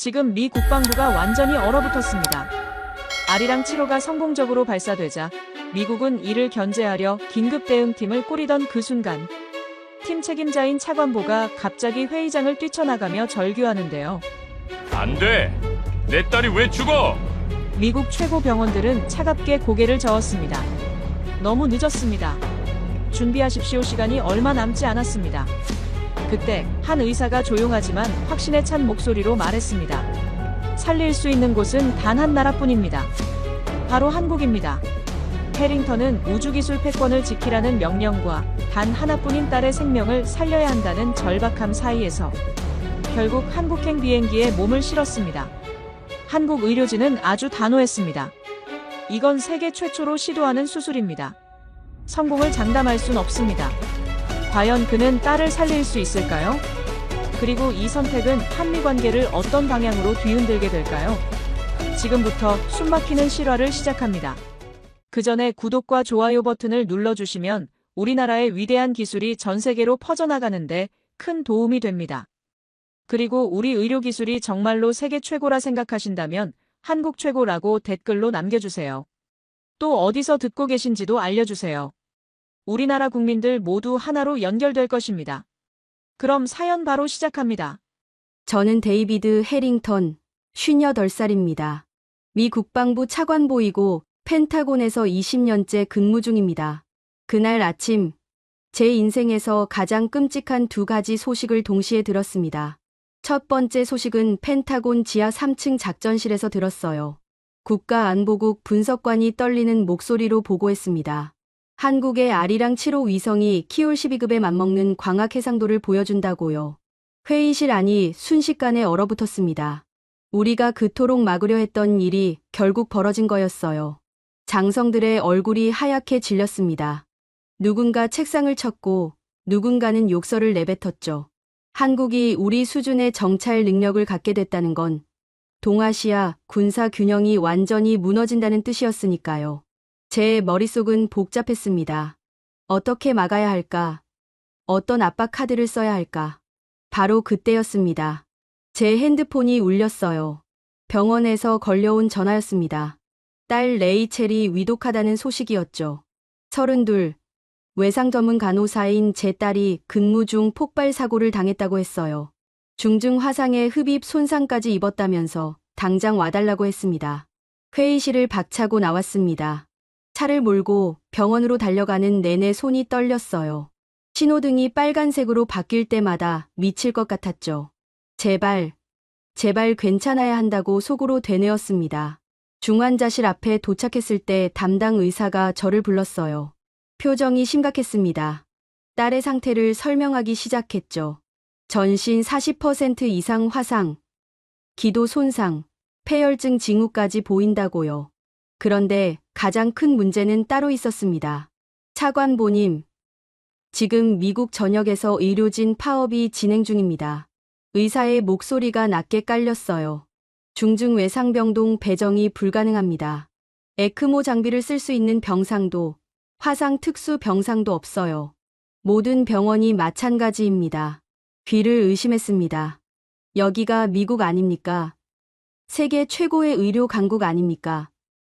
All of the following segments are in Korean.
지금 미 국방부가 완전히 얼어붙었습니다. 아리랑 7호가 성공적으로 발사되자 미국은 이를 견제하려 긴급 대응팀을 꾸리던 그 순간 팀 책임자인 차관보가 갑자기 회의장을 뛰쳐나가며 절규하는데요. 안 돼! 내 딸이 왜 죽어! 미국 최고 병원들은 차갑게 고개를 저었습니다. 너무 늦었습니다. 준비하십시오. 시간이 얼마 남지 않았습니다. 그때 한 의사가 조용하지만 확신에 찬 목소리로 말했습니다. 살릴 수 있는 곳은 단 한 나라뿐입니다. 바로 한국입니다. 해링턴은 우주기술 패권을 지키라는 명령과 단 하나뿐인 딸의 생명을 살려야 한다는 절박함 사이에서 결국 한국행 비행기에 몸을 실었습니다. 한국 의료진은 아주 단호했습니다. 이건 세계 최초로 시도하는 수술입니다. 성공을 장담할 순 없습니다. 과연 그는 딸을 살릴 수 있을까요? 그리고 이 선택은 한미 관계를 어떤 방향으로 뒤흔들게 될까요? 지금부터 숨막히는 실화를 시작합니다. 그 전에 구독과 좋아요 버튼을 눌러주시면 우리나라의 위대한 기술이 전 세계로 퍼져나가는데 큰 도움이 됩니다. 그리고 우리 의료기술이 정말로 세계 최고라 생각하신다면 한국 최고라고 댓글로 남겨주세요. 또 어디서 듣고 계신지도 알려주세요. 우리나라 국민들 모두 하나로 연결될 것입니다. 그럼 사연 바로 시작합니다. 저는 데이비드 해링턴, 58살입니다. 미 국방부 차관보이고 펜타곤에서 20년째 근무 중입니다. 그날 아침, 제 인생에서 가장 끔찍한 두 가지 소식을 동시에 들었습니다. 첫 번째 소식은 펜타곤 지하 3층 작전실에서 들었어요. 국가안보국 분석관이 떨리는 목소리로 보고했습니다. 한국의 아리랑 7호 위성이 키올 12급에 맞먹는 광학 해상도를 보여준다고요. 회의실 안이 순식간에 얼어붙었습니다. 우리가 그토록 막으려 했던 일이 결국 벌어진 거였어요. 장성들의 얼굴이 하얗게 질렸습니다. 누군가 책상을 쳤고 누군가는 욕설을 내뱉었죠. 한국이 우리 수준의 정찰 능력을 갖게 됐다는 건 동아시아 군사 균형이 완전히 무너진다는 뜻이었으니까요. 제 머릿속은 복잡했습니다. 어떻게 막아야 할까? 어떤 압박 카드를 써야 할까? 바로 그때였습니다. 제 핸드폰이 울렸어요. 병원에서 걸려온 전화였습니다. 딸 레이첼이 위독하다는 소식이었죠. 32, 외상 전문 간호사인 제 딸이 근무 중 폭발 사고를 당했다고 했어요. 중증 화상에 흡입 손상까지 입었다면서 당장 와달라고 했습니다. 회의실을 박차고 나왔습니다. 차를 몰고 병원으로 달려가는 내내 손이 떨렸어요. 신호등이 빨간색으로 바뀔 때마다 미칠 것 같았죠. 제발 괜찮아야 한다고 속으로 되뇌었습니다. 중환자실 앞에 도착했을 때 담당 의사가 저를 불렀어요. 표정이 심각했습니다. 딸의 상태를 설명하기 시작했죠. 전신 40% 이상 화상, 기도 손상, 폐혈증 징후까지 보인다고요. 그런데 가장 큰 문제는 따로 있었습니다. 차관보님, 지금 미국 전역에서 의료진 파업이 진행 중입니다. 의사의 목소리가 낮게 깔렸어요. 중증 외상병동 배정이 불가능합니다. 에크모 장비를 쓸 수 있는 병상도, 화상 특수 병상도 없어요. 모든 병원이 마찬가지입니다. 귀를 의심했습니다. 여기가 미국 아닙니까? 세계 최고의 의료 강국 아닙니까?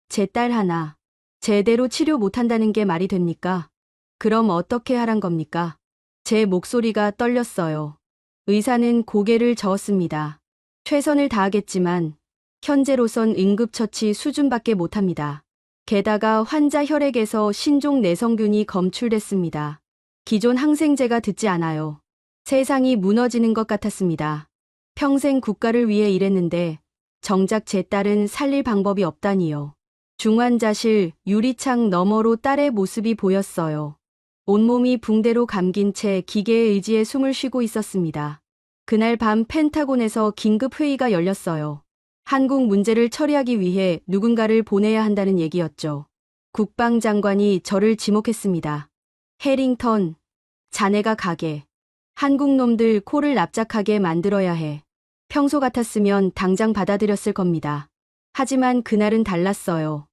제 딸 하나, 제대로 치료 못한다는 게 말이 됩니까? 그럼 어떻게 하란 겁니까? 제 목소리가 떨렸어요. 의사는 고개를 저었습니다. 최선을 다하겠지만 현재로선 응급처치 수준밖에 못합니다. 게다가 환자 혈액에서 신종 내성균이 검출됐습니다. 기존 항생제가 듣지 않아요. 세상이 무너지는 것 같았습니다. 평생 국가를 위해 일했는데 정작 제 딸은 살릴 방법이 없다니요. 중환자실 유리창 너머로 딸의 모습이 보였어요. 온몸이 붕대로 감긴 채 기계의 의지에 숨을 쉬고 있었습니다. 그날 밤 펜타곤에서 긴급 회의가 열렸어요. 한국 문제를 처리하기 위해 누군가를 보내야 한다는 얘기였죠. 국방장관이 저를 지목했습니다. 해링턴, 자네가 가게. 한국 놈들 코를 납작하게 만들어야 해. 평소 같았으면 당장 받아들였을 겁니다. 하지만 그날은 달랐어요.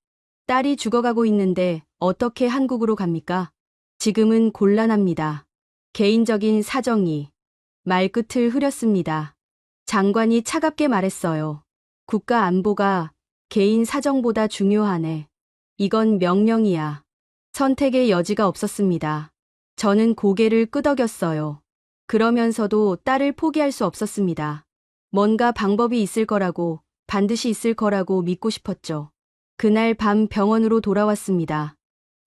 딸이 죽어가고 있는데 어떻게 한국으로 갑니까? 지금은 곤란합니다. 개인적인 사정이 말끝을 흐렸습니다. 장관이 차갑게 말했어요. 국가 안보가 개인 사정보다 중요하네. 이건 명령이야. 선택의 여지가 없었습니다. 저는 고개를 끄덕였어요. 그러면서도 딸을 포기할 수 없었습니다. 뭔가 방법이 있을 거라고, 반드시 있을 거라고 믿고 싶었죠. 그날 밤 병원으로 돌아왔습니다.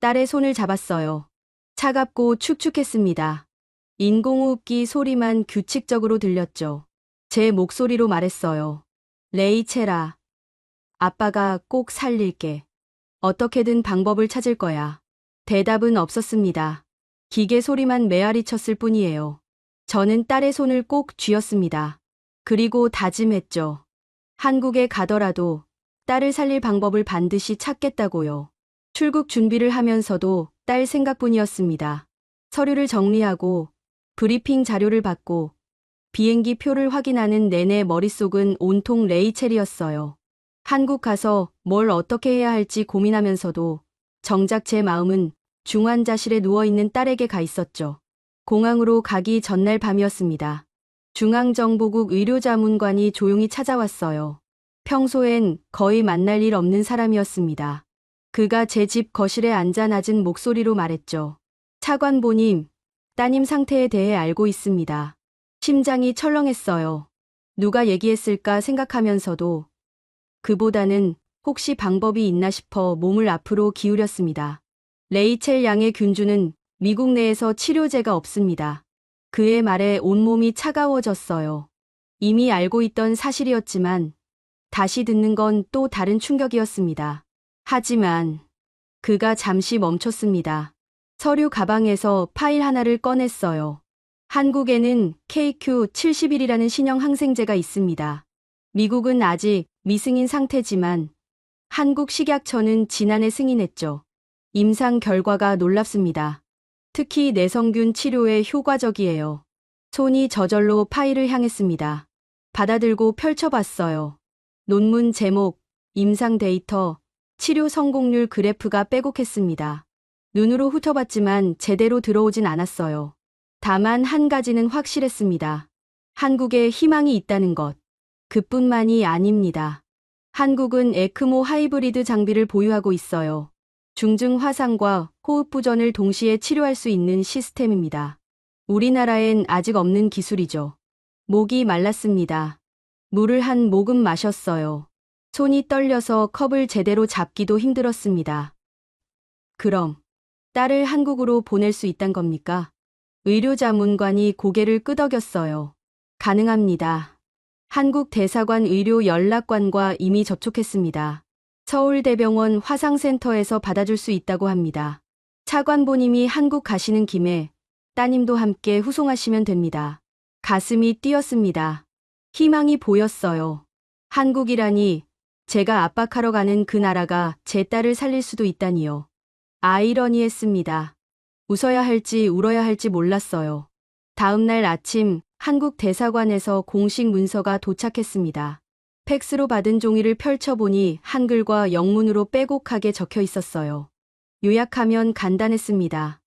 딸의 손을 잡았어요. 차갑고 축축했습니다. 인공호흡기 소리만 규칙적으로 들렸죠. 제 목소리로 말했어요. 레이첼아, 아빠가 꼭 살릴게. 어떻게든 방법을 찾을 거야. 대답은 없었습니다. 기계 소리만 메아리 쳤을 뿐이에요. 저는 딸의 손을 꼭 쥐었습니다. 그리고 다짐했죠. 한국에 가더라도 딸을 살릴 방법을 반드시 찾겠다고요. 출국 준비를 하면서도 딸 생각뿐이었습니다. 서류를 정리하고 브리핑 자료를 받고 비행기 표를 확인하는 내내 머릿속은 온통 레이첼이었어요. 한국 가서 뭘 어떻게 해야 할지 고민하면서도 정작 제 마음은 중환자실에 누워있는 딸에게 가 있었죠. 공항으로 가기 전날 밤이었습니다. 중앙정보국 의료자문관이 조용히 찾아왔어요. 평소엔 거의 만날 일 없는 사람이었습니다. 그가 제 집 거실에 앉아 낮은 목소리로 말했죠. 차관보님, 따님 상태에 대해 알고 있습니다. 심장이 철렁했어요. 누가 얘기했을까 생각하면서도 그보다는 혹시 방법이 있나 싶어 몸을 앞으로 기울였습니다. 레이첼 양의 균주는 미국 내에서 치료제가 없습니다. 그의 말에 온몸이 차가워졌어요. 이미 알고 있던 사실이었지만 다시 듣는 건 또 다른 충격이었습니다. 하지만 그가 잠시 멈췄습니다. 서류 가방에서 파일 하나를 꺼냈어요. 한국에는 KQ-71이라는 신형 항생제가 있습니다. 미국은 아직 미승인 상태지만 한국 식약처는 지난해 승인했죠. 임상 결과가 놀랍습니다. 특히 내성균 치료에 효과적이에요. 손이 저절로 파일을 향했습니다. 받아들고 펼쳐봤어요. 논문 제목, 임상 데이터, 치료 성공률 그래프가 빼곡했습니다. 눈으로 훑어봤지만 제대로 들어오진 않았어요. 다만 한 가지는 확실했습니다. 한국에 희망이 있다는 것. 그뿐만이 아닙니다. 한국은 에크모 하이브리드 장비를 보유하고 있어요. 중증 화상과 호흡 부전을 동시에 치료할 수 있는 시스템입니다. 우리나라엔 아직 없는 기술이죠. 목이 말랐습니다. 물을 한 모금 마셨어요. 손이 떨려서 컵을 제대로 잡기도 힘들었습니다. 그럼 딸을 한국으로 보낼 수 있단 겁니까? 의료자문관이 고개를 끄덕였어요. 가능합니다. 한국 대사관 의료 연락관과 이미 접촉했습니다. 서울대병원 화상센터에서 받아줄 수 있다고 합니다. 차관보님이 한국 가시는 김에 따님도 함께 후송하시면 됩니다. 가슴이 뛰었습니다. 희망이 보였어요. 한국이라니 제가 압박하러 가는 그 나라가 제 딸을 살릴 수도 있다니요. 아이러니했습니다. 웃어야 할지 울어야 할지 몰랐어요. 다음 날 아침 한국 대사관에서 공식 문서가 도착했습니다. 팩스로 받은 종이를 펼쳐보니 한글과 영문으로 빼곡하게 적혀 있었어요. 요약하면 간단했습니다.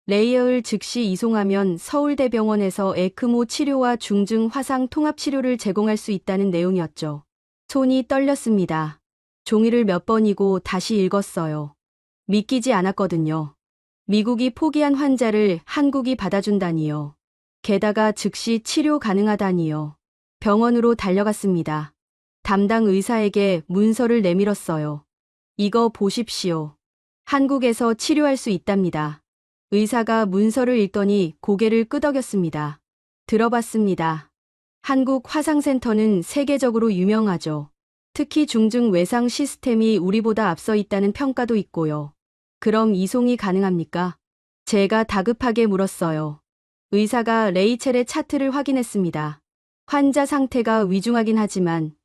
레이어를 즉시 이송하면 서울대병원에서 에크모 치료와 중증 화상 통합 치료를 제공할 수 있다는 내용이었죠. 손이 떨렸습니다. 종이를 몇 번이고 다시 읽었어요. 믿기지 않았거든요. 미국이 포기한 환자를 한국이 받아준다니요. 게다가 즉시 치료 가능하다니요. 병원으로 달려갔습니다. 담당 의사에게 문서를 내밀었어요. 이거 보십시오. 한국에서 치료할 수 있답니다. 의사가 문서를 읽더니 고개를 끄덕였습니다. 들어봤습니다. 한국 화상센터는 세계적으로 유명하죠. 특히 중증 외상 시스템이 우리보다 앞서 있다는 평가도 있고요. 그럼 이송이 가능합니까? 제가 다급하게 물었어요. 의사가 레이첼의 차트를 확인했습니다. 환자 상태가 위중하긴 하지만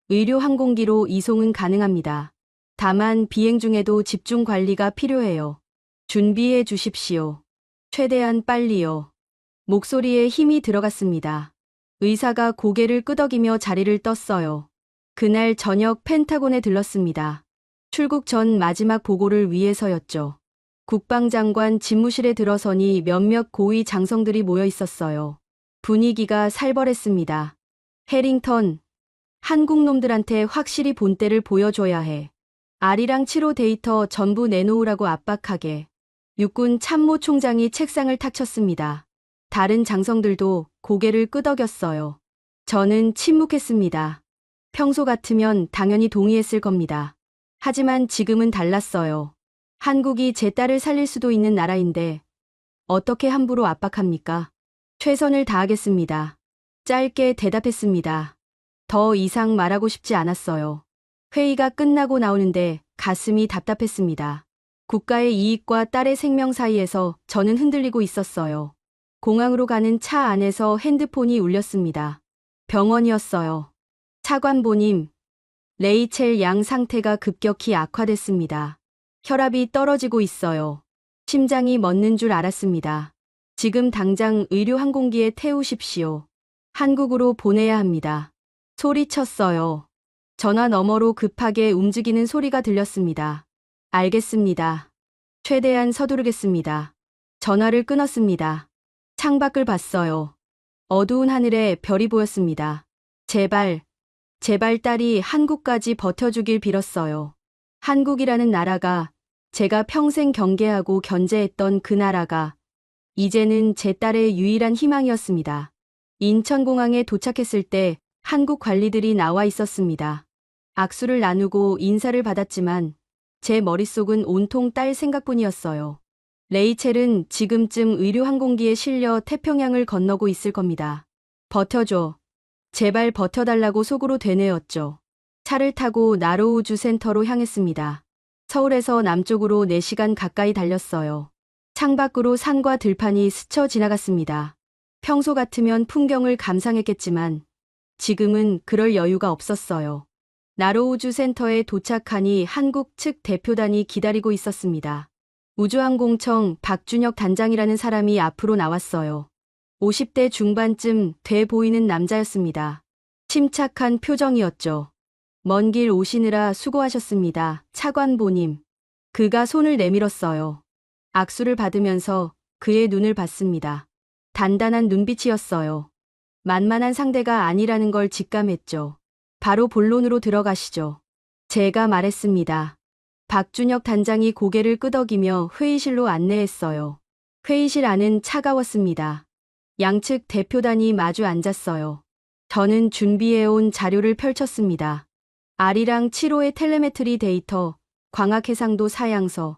의료 항공기로 이송은 가능합니다. 다만 비행 중에도 집중 관리가 필요해요. 준비해 주십시오. 최대한 빨리요. 목소리에 힘이 들어갔습니다. 의사가 고개를 끄덕이며 자리를 떴어요. 그날 저녁 펜타곤에 들렀습니다. 출국 전 마지막 보고를 위해서였죠. 국방장관 집무실에 들어서니 몇몇 고위 장성들이 모여 있었어요. 분위기가 살벌했습니다. 해링턴, 한국 놈들한테 확실히 본때를 보여줘야 해. 아리랑 7호 데이터 전부 내놓으라고 압박하게. 육군 참모총장이 책상을 탁 쳤습니다. 다른 장성들도 고개를 끄덕였어요. 저는 침묵했습니다. 평소 같으면 당연히 동의했을 겁니다. 하지만 지금은 달랐어요. 한국이 제 딸을 살릴 수도 있는 나라인데 어떻게 함부로 압박합니까? 최선을 다하겠습니다. 짧게 대답했습니다. 더 이상 말하고 싶지 않았어요. 회의가 끝나고 나오는데 가슴이 답답했습니다. 국가의 이익과 딸의 생명 사이에서 저는 흔들리고 있었어요. 공항으로 가는 차 안에서 핸드폰이 울렸습니다. 병원이었어요. 차관보님, 레이첼 양 상태가 급격히 악화됐습니다. 혈압이 떨어지고 있어요. 심장이 멎는 줄 알았습니다. 지금 당장 의료 항공기에 태우십시오. 한국으로 보내야 합니다. 소리쳤어요. 전화 너머로 급하게 움직이는 소리가 들렸습니다. 알겠습니다. 최대한 서두르겠습니다. 전화를 끊었습니다. 창밖을 봤어요. 어두운 하늘에 별이 보였습니다. 제발 딸이 한국까지 버텨주길 빌었어요. 한국이라는 나라가 제가 평생 경계하고 견제했던 그 나라가 이제는 제 딸의 유일한 희망이었습니다. 인천공항에 도착했을 때 한국 관리들이 나와 있었습니다. 악수를 나누고 인사를 받았지만 제 머릿속은 온통 딸 생각뿐이었어요. 레이첼은 지금쯤 의료항공기에 실려 태평양을 건너고 있을 겁니다. 버텨줘. 제발 버텨달라고 속으로 되뇌었죠. 차를 타고 나로우주 센터로 향했습니다. 서울에서 남쪽으로 4시간 가까이 달렸어요. 창밖으로 산과 들판이 스쳐 지나갔습니다. 평소 같으면 풍경을 감상했겠지만 지금은 그럴 여유가 없었어요. 나로우주 센터에 도착하니 한국 측 대표단이 기다리고 있었습니다. 우주항공청 박준혁 단장이라는 사람이 앞으로 나왔어요. 50대 중반쯤 돼 보이는 남자였습니다. 침착한 표정이었죠. 먼 길 오시느라 수고하셨습니다. 차관보님. 그가 손을 내밀었어요. 악수를 받으면서 그의 눈을 봤습니다. 단단한 눈빛이었어요. 만만한 상대가 아니라는 걸 직감했죠. 바로 본론으로 들어가시죠. 제가 말했습니다. 박준혁 단장이 고개를 끄덕이며 회의실로 안내했어요. 회의실 안은 차가웠습니다. 양측 대표단이 마주 앉았어요. 저는 준비해온 자료를 펼쳤습니다. 아리랑 7호의 텔레메트리 데이터, 광학해상도 사양서,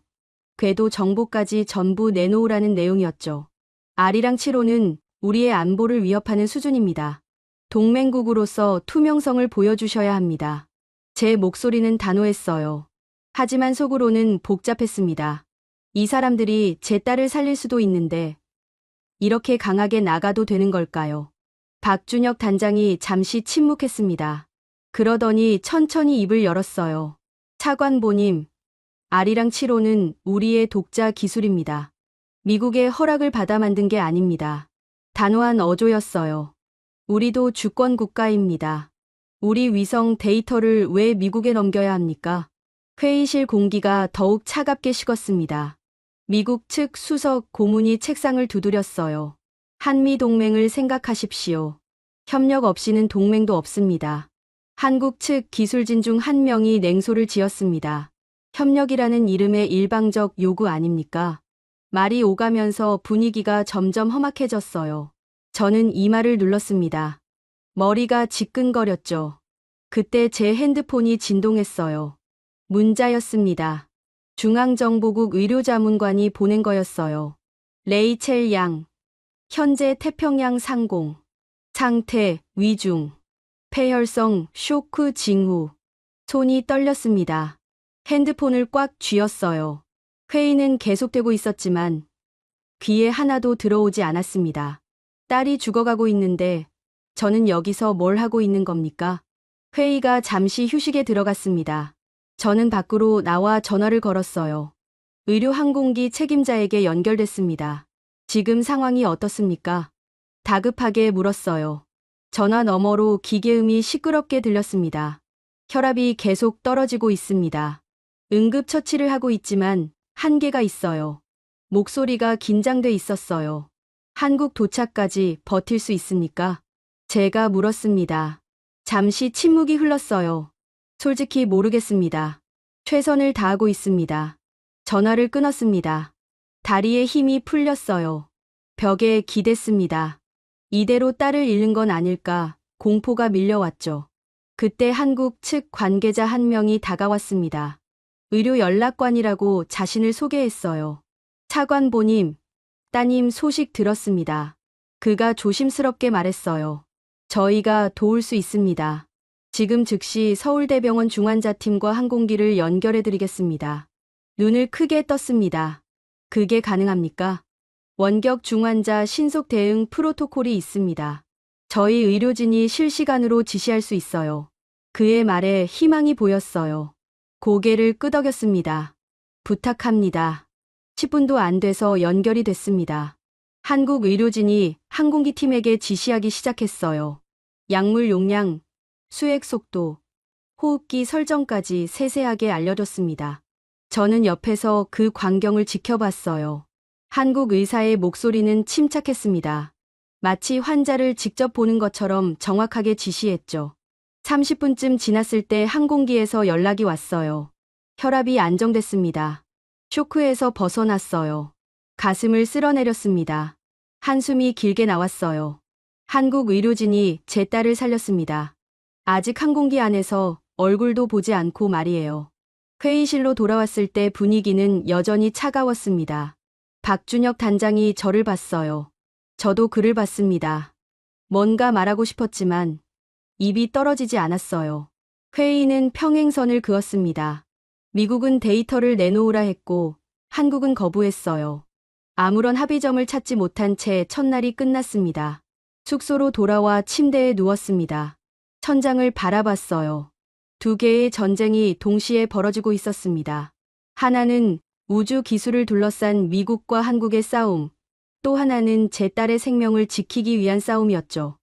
궤도 정보까지 전부 내놓으라는 내용이었죠. 아리랑 7호는 우리의 안보를 위협하는 수준입니다. 동맹국으로서 투명성을 보여주셔야 합니다. 제 목소리는 단호했어요. 하지만 속으로는 복잡했습니다. 이 사람들이 제 딸을 살릴 수도 있는데 이렇게 강하게 나가도 되는 걸까요? 박준혁 단장이 잠시 침묵했습니다. 그러더니 천천히 입을 열었어요. 차관보님, 아리랑 7호는 우리의 독자 기술입니다. 미국의 허락을 받아 만든 게 아닙니다. 단호한 어조였어요. 우리도 주권 국가입니다. 우리 위성 데이터를 왜 미국에 넘겨야 합니까? 회의실 공기가 더욱 차갑게 식었습니다. 미국 측 수석 고문이 책상을 두드렸어요. 한미 동맹을 생각하십시오. 협력 없이는 동맹도 없습니다. 한국 측 기술진 중 한 명이 냉소를 지었습니다. 협력이라는 이름의 일방적 요구 아닙니까? 말이 오가면서 분위기가 점점 험악해졌어요. 저는 이마를 눌렀습니다. 머리가 지끈거렸죠. 그때 제 핸드폰이 진동했어요. 문자였습니다. 중앙정보국 의료자문관이 보낸 거였어요. 레이첼 양. 현재 태평양 상공. 상태, 위중. 폐혈성, 쇼크 징후. 손이 떨렸습니다. 핸드폰을 꽉 쥐었어요. 회의는 계속되고 있었지만 귀에 하나도 들어오지 않았습니다. 딸이 죽어가고 있는데 저는 여기서 뭘 하고 있는 겁니까? 회의가 잠시 휴식에 들어갔습니다. 저는 밖으로 나와 전화를 걸었어요. 의료항공기 책임자에게 연결됐습니다. 지금 상황이 어떻습니까? 다급하게 물었어요. 전화 너머로 기계음이 시끄럽게 들렸습니다. 혈압이 계속 떨어지고 있습니다. 응급처치를 하고 있지만 한계가 있어요. 목소리가 긴장돼 있었어요. 한국 도착까지 버틸 수 있습니까? 제가 물었습니다. 잠시 침묵이 흘렀어요. 솔직히 모르겠습니다. 최선을 다하고 있습니다. 전화를 끊었습니다. 다리에 힘이 풀렸어요. 벽에 기댔습니다. 이대로 딸을 잃는 건 아닐까 공포가 밀려왔죠. 그때 한국 측 관계자 한 명이 다가왔습니다. 의료 연락관이라고 자신을 소개했어요. 차관보님, 따님 소식 들었습니다. 그가 조심스럽게 말했어요. 저희가 도울 수 있습니다. 지금 즉시 서울대병원 중환자팀과 항공기를 연결해드리겠습니다. 눈을 크게 떴습니다. 그게 가능합니까? 원격 중환자 신속 대응 프로토콜이 있습니다. 저희 의료진이 실시간으로 지시할 수 있어요. 그의 말에 희망이 보였어요. 고개를 끄덕였습니다. 부탁합니다. 10분도 안 돼서 연결이 됐습니다. 한국 의료진이 항공기 팀에게 지시하기 시작했어요. 약물 용량, 수액 속도, 호흡기 설정까지 세세하게 알려줬습니다. 저는 옆에서 그 광경을 지켜봤어요. 한국 의사의 목소리는 침착했습니다. 마치 환자를 직접 보는 것처럼 정확하게 지시했죠. 30분쯤 지났을 때 항공기에서 연락이 왔어요. 혈압이 안정됐습니다. 쇼크에서 벗어났어요. 가슴을 쓸어내렸습니다. 한숨이 길게 나왔어요. 한국 의료진이 제 딸을 살렸습니다. 아직 항공기 안에서 얼굴도 보지 않고 말이에요. 회의실로 돌아왔을 때 분위기는 여전히 차가웠습니다. 박준혁 단장이 저를 봤어요. 저도 그를 봤습니다. 뭔가 말하고 싶었지만 입이 떨어지지 않았어요. 회의는 평행선을 그었습니다. 미국은 데이터를 내놓으라 했고 한국은 거부했어요. 아무런 합의점을 찾지 못한 채 첫날이 끝났습니다. 숙소로 돌아와 침대에 누웠습니다. 천장을 바라봤어요. 두 개의 전쟁이 동시에 벌어지고 있었습니다. 하나는 우주 기술을 둘러싼 미국과 한국의 싸움, 또 하나는 제 딸의 생명을 지키기 위한 싸움이었죠.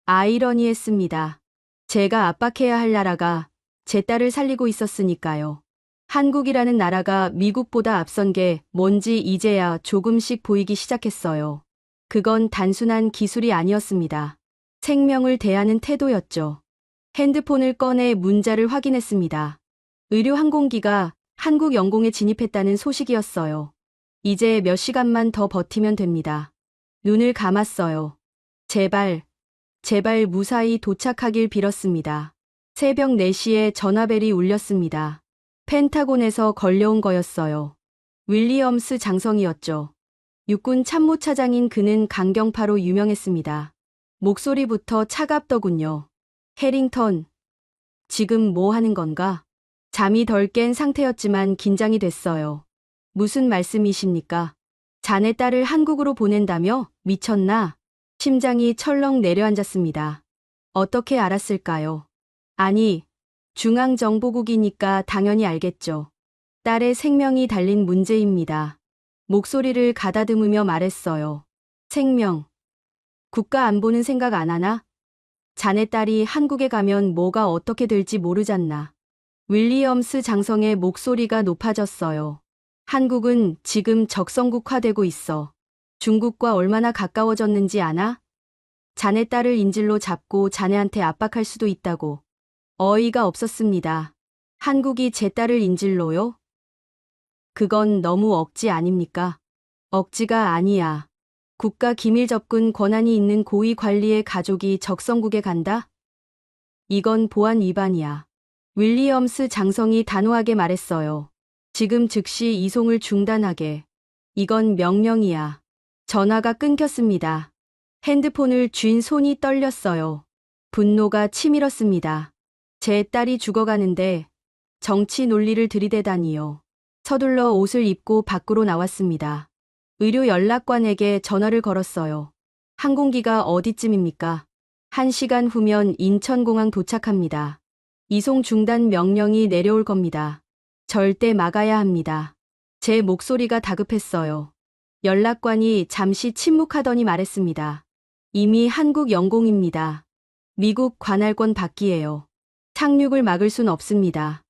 아이러니했습니다. 제가 압박해야 할 나라가 제 딸을 살리고 있었으니까요. 한국이라는 나라가 미국보다 앞선 게 뭔지 이제야 조금씩 보이기 시작했어요. 그건 단순한 기술이 아니었습니다. 생명을 대하는 태도였죠. 핸드폰을 꺼내 문자를 확인했습니다. 의료 항공기가 한국 영공에 진입했다는 소식이었어요. 이제 몇 시간만 더 버티면 됩니다. 눈을 감았어요. 제발 무사히 도착하길 빌었습니다. 새벽 4시에 전화벨이 울렸습니다. 펜타곤에서 걸려온 거였어요. 윌리엄스 장성이었죠. 육군 참모차장인 그는 강경파로 유명했습니다. 목소리부터 차갑더군요. 해링턴, 지금 뭐 하는 건가? 잠이 덜 깬 상태였지만 긴장이 됐어요. 무슨 말씀이십니까? 자네 딸을 한국으로 보낸다며? 미쳤나? 심장이 철렁 내려앉았습니다. 어떻게 알았을까요? 아니, 중앙정보국이니까 당연히 알겠죠. 딸의 생명이 달린 문제입니다. 목소리를 가다듬으며 말했어요. 생명. 국가 안보는 생각 안 하나? 자네 딸이 한국에 가면 뭐가 어떻게 될지 모르잖나. 윌리엄스 장성의 목소리가 높아졌어요. 한국은 지금 적성국화되고 있어. 중국과 얼마나 가까워졌는지 아나? 자네 딸을 인질로 잡고 자네한테 압박할 수도 있다고. 어이가 없었습니다. 한국이 제 딸을 인질로요? 그건 너무 억지 아닙니까? 억지가 아니야. 국가 기밀 접근 권한이 있는 고위 관리의 가족이 적성국에 간다? 이건 보안 위반이야. 윌리엄스 장성이 단호하게 말했어요. 지금 즉시 이송을 중단하게. 이건 명령이야. 전화가 끊겼습니다. 핸드폰을 쥔 손이 떨렸어요. 분노가 치밀었습니다. 제 딸이 죽어가는데 정치 논리를 들이대다니요. 서둘러 옷을 입고 밖으로 나왔습니다. 의료 연락관에게 전화를 걸었어요. 항공기가 어디쯤입니까? 1시간 후면 인천공항 도착합니다. 이송 중단 명령이 내려올 겁니다. 절대 막아야 합니다. 제 목소리가 다급했어요. 연락관이 잠시 침묵하더니 말했습니다. 이미 한국 영공입니다. 미국 관할권 밖이에요. 착륙을 막을 순 없습니다.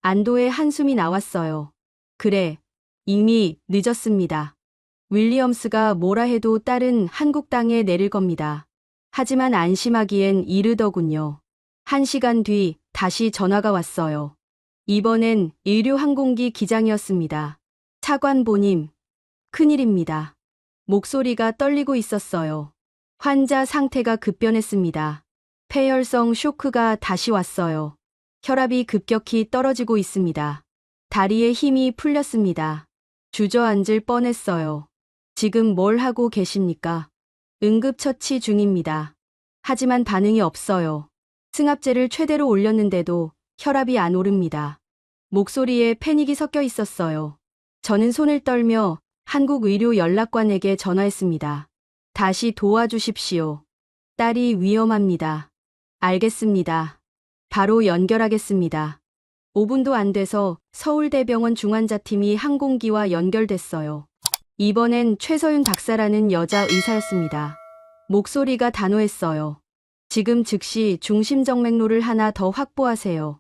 안도의 한숨이 나왔어요. 그래, 이미 늦었습니다. 윌리엄스가 뭐라 해도 딸은 한국 땅에 내릴 겁니다. 하지만 안심하기엔 이르더군요. 1시간 뒤 다시 전화가 왔어요. 이번엔 의료항공기 기장이었습니다. 차관보님, 큰일입니다. 목소리가 떨리고 있었어요. 환자 상태가 급변했습니다. 폐혈성 쇼크가 다시 왔어요. 혈압이 급격히 떨어지고 있습니다. 다리에 힘이 풀렸습니다. 주저앉을 뻔했어요. 지금 뭘 하고 계십니까? 응급처치 중입니다. 하지만 반응이 없어요. 승합제를 최대로 올렸는데도 혈압이 안 오릅니다. 목소리에 패닉이 섞여 있었어요. 저는 손을 떨며 한국의료연락관에게 전화했습니다. 다시 도와주십시오. 딸이 위험합니다. 알겠습니다. 바로 연결하겠습니다. 5분도 안 돼서 서울대병원 중환자팀이 항공기와 연결됐어요. 이번엔 최서윤 박사라는 여자 의사였습니다. 목소리가 단호했어요. 지금 즉시 중심정맥로를 하나 더 확보하세요.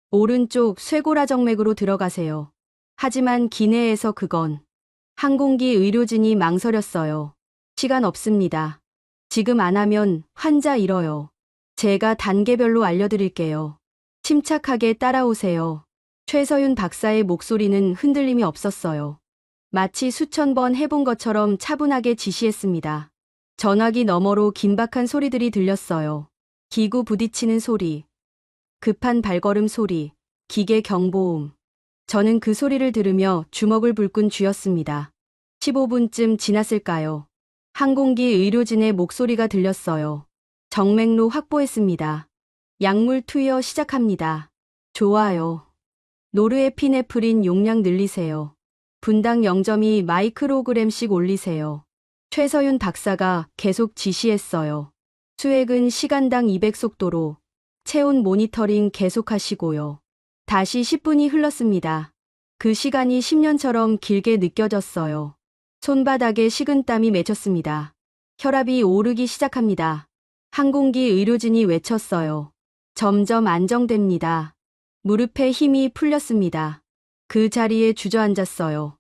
오른쪽 쇄골하정맥으로 들어가세요. 하지만 기내에서 그건 항공기 의료진이 망설였어요. 시간 없습니다. 지금 안 하면 환자 잃어요. 제가 단계별로 알려드릴게요. 침착하게 따라오세요. 최서윤 박사의 목소리는 흔들림이 없었어요. 마치 수천 번 해본 것처럼 차분하게 지시했습니다. 전화기 너머로 긴박한 소리들이 들렸어요. 기구 부딪히는 소리, 급한 발걸음 소리, 기계 경보음. 저는 그 소리를 들으며 주먹을 불끈 쥐었습니다. 15분쯤 지났을까요? 항공기 의료진의 목소리가 들렸어요. 정맥로 확보했습니다. 약물 투여 시작합니다. 좋아요. 노르에피네프린 용량 늘리세요. 분당 0.2 마이크로그램씩 올리세요. 최서윤 박사가 계속 지시했어요. 수액은 시간당 200속도로, 체온 모니터링 계속하시고요. 다시 10분이 흘렀습니다. 그 시간이 10년처럼 길게 느껴졌어요. 손바닥에 식은땀이 맺혔습니다. 혈압이 오르기 시작합니다. 항공기 의료진이 외쳤어요. 점점 안정됩니다. 무릎에 힘이 풀렸습니다. 그 자리에 주저앉았어요.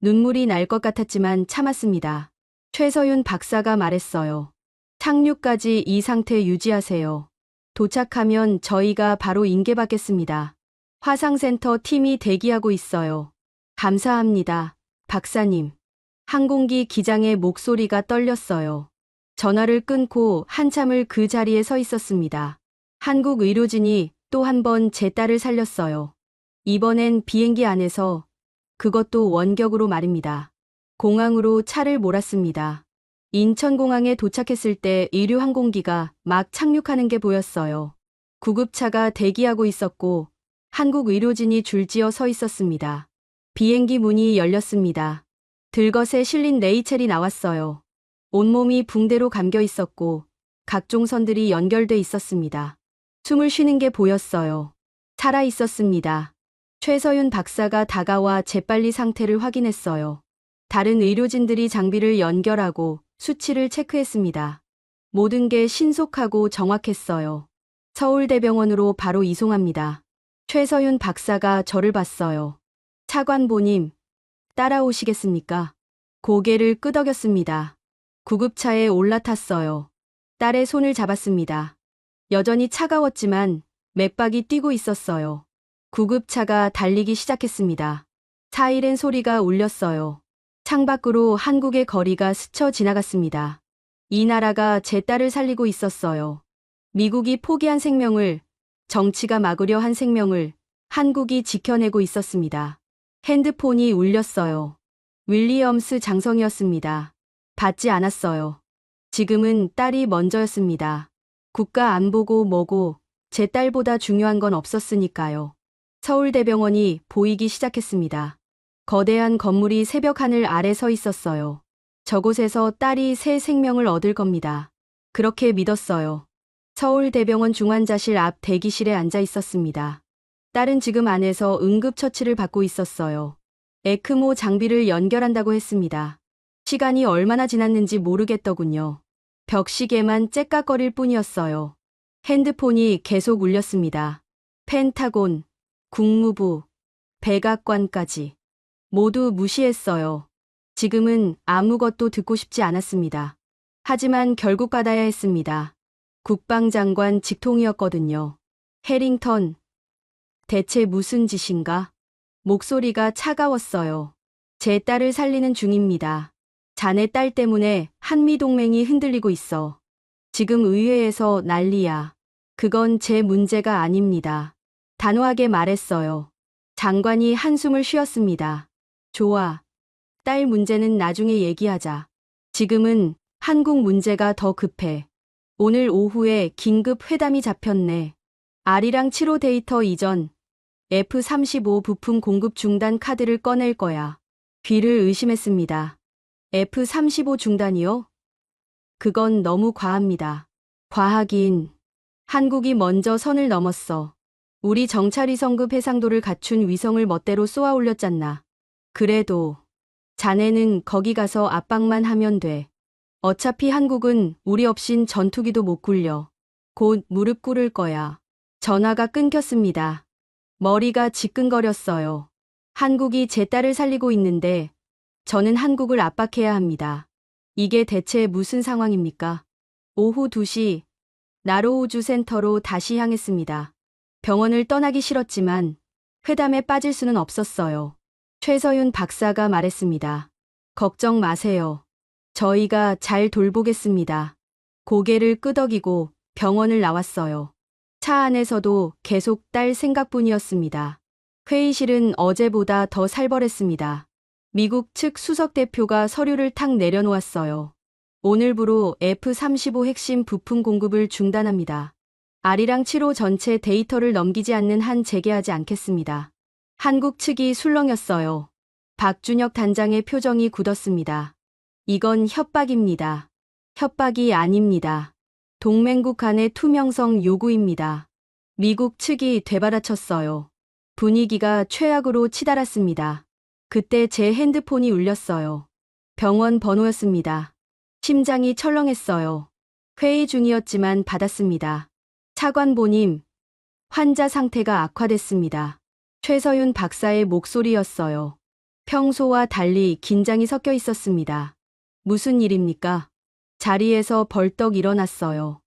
눈물이 날 것 같았지만 참았습니다. 최서윤 박사가 말했어요. 착륙까지 이 상태 유지하세요. 도착하면 저희가 바로 인계받겠습니다. 화상센터 팀이 대기하고 있어요. 감사합니다, 박사님. 항공기 기장의 목소리가 떨렸어요. 전화를 끊고 한참을 그 자리에 서 있었습니다. 한국 의료진이 또 한 번 제 딸을 살렸어요. 이번엔 비행기 안에서, 그것도 원격으로 말입니다. 공항으로 차를 몰았습니다. 인천공항에 도착했을 때 의료항공기가 막 착륙하는 게 보였어요. 구급차가 대기하고 있었고 한국 의료진이 줄지어 서 있었습니다. 비행기 문이 열렸습니다. 들것에 실린 레이첼이 나왔어요. 온몸이 붕대로 감겨 있었고 각종 선들이 연결돼 있었습니다. 숨을 쉬는 게 보였어요. 살아 있었습니다. 최서윤 박사가 다가와 재빨리 상태를 확인했어요. 다른 의료진들이 장비를 연결하고 수치를 체크했습니다. 모든 게 신속하고 정확했어요. 서울대병원으로 바로 이송합니다. 최서윤 박사가 저를 봤어요. 차관보님, 따라오시겠습니까? 고개를 끄덕였습니다. 구급차에 올라탔어요. 딸의 손을 잡았습니다. 여전히 차가웠지만 맥박이 뛰고 있었어요. 구급차가 달리기 시작했습니다. 사이렌 소리가 울렸어요. 창밖으로 한국의 거리가 스쳐 지나갔습니다. 이 나라가 제 딸을 살리고 있었어요. 미국이 포기한 생명을, 정치가 막으려 한 생명을 한국이 지켜내고 있었습니다. 핸드폰이 울렸어요. 윌리엄스 장성이었습니다. 받지 않았어요. 지금은 딸이 먼저였습니다. 국가 안보고 뭐고 제 딸보다 중요한 건 없었으니까요. 서울대병원이 보이기 시작했습니다. 거대한 건물이 새벽 하늘 아래 서 있었어요. 저곳에서 딸이 새 생명을 얻을 겁니다. 그렇게 믿었어요. 서울대병원 중환자실 앞 대기실에 앉아 있었습니다. 딸은 지금 안에서 응급처치를 받고 있었어요. 에크모 장비를 연결한다고 했습니다. 시간이 얼마나 지났는지 모르겠더군요. 벽시계만 째깍거릴 뿐이었어요. 핸드폰이 계속 울렸습니다. 펜타곤, 국무부, 백악관까지 모두 무시했어요. 지금은 아무것도 듣고 싶지 않았습니다. 하지만 결국 받아야 했습니다. 국방장관 직통이었거든요. 해링턴, 대체 무슨 짓인가? 목소리가 차가웠어요. 제 딸을 살리는 중입니다. 자네 딸 때문에 한미동맹이 흔들리고 있어. 지금 의회에서 난리야. 그건 제 문제가 아닙니다. 단호하게 말했어요. 장관이 한숨을 쉬었습니다. 좋아. 딸 문제는 나중에 얘기하자. 지금은 한국 문제가 더 급해. 오늘 오후에 긴급 회담이 잡혔네. 아리랑 7호 데이터 이전 F-35 부품 공급 중단 카드를 꺼낼 거야. 귀를 의심했습니다. F-35 중단이요? 그건 너무 과합니다. 과하긴. 한국이 먼저 선을 넘었어. 우리 정찰위성급 해상도를 갖춘 위성을 멋대로 쏘아 올렸잖나. 그래도 자네는 거기 가서 압박만 하면 돼. 어차피 한국은 우리 없인 전투기도 못 굴려. 곧 무릎 꿇을 거야. 전화가 끊겼습니다. 머리가 지끈거렸어요. 한국이 제 딸을 살리고 있는데 저는 한국을 압박해야 합니다. 이게 대체 무슨 상황입니까? 오후 2시 나로우주 센터로 다시 향했습니다. 병원을 떠나기 싫었지만 회담에 빠질 수는 없었어요. 최서윤 박사가 말했습니다. 걱정 마세요. 저희가 잘 돌보겠습니다. 고개를 끄덕이고 병원을 나왔어요. 차 안에서도 계속 딸 생각뿐이었습니다. 회의실은 어제보다 더 살벌했습니다. 미국 측 수석 대표가 서류를 탁 내려놓았어요. 오늘부로 F-35 핵심 부품 공급을 중단합니다. 아리랑 7호 전체 데이터를 넘기지 않는 한 재개하지 않겠습니다. 한국 측이 술렁였어요. 박준혁 단장의 표정이 굳었습니다. 이건 협박입니다. 협박이 아닙니다. 동맹국 간의 투명성 요구입니다. 미국 측이 되받아쳤어요. 분위기가 최악으로 치달았습니다. 그때 제 핸드폰이 울렸어요. 병원 번호였습니다. 심장이 철렁했어요. 회의 중이었지만 받았습니다. 차관보님, 환자 상태가 악화됐습니다. 최서윤 박사의 목소리였어요. 평소와 달리 긴장이 섞여 있었습니다. 무슨 일입니까? 자리에서 벌떡 일어났어요.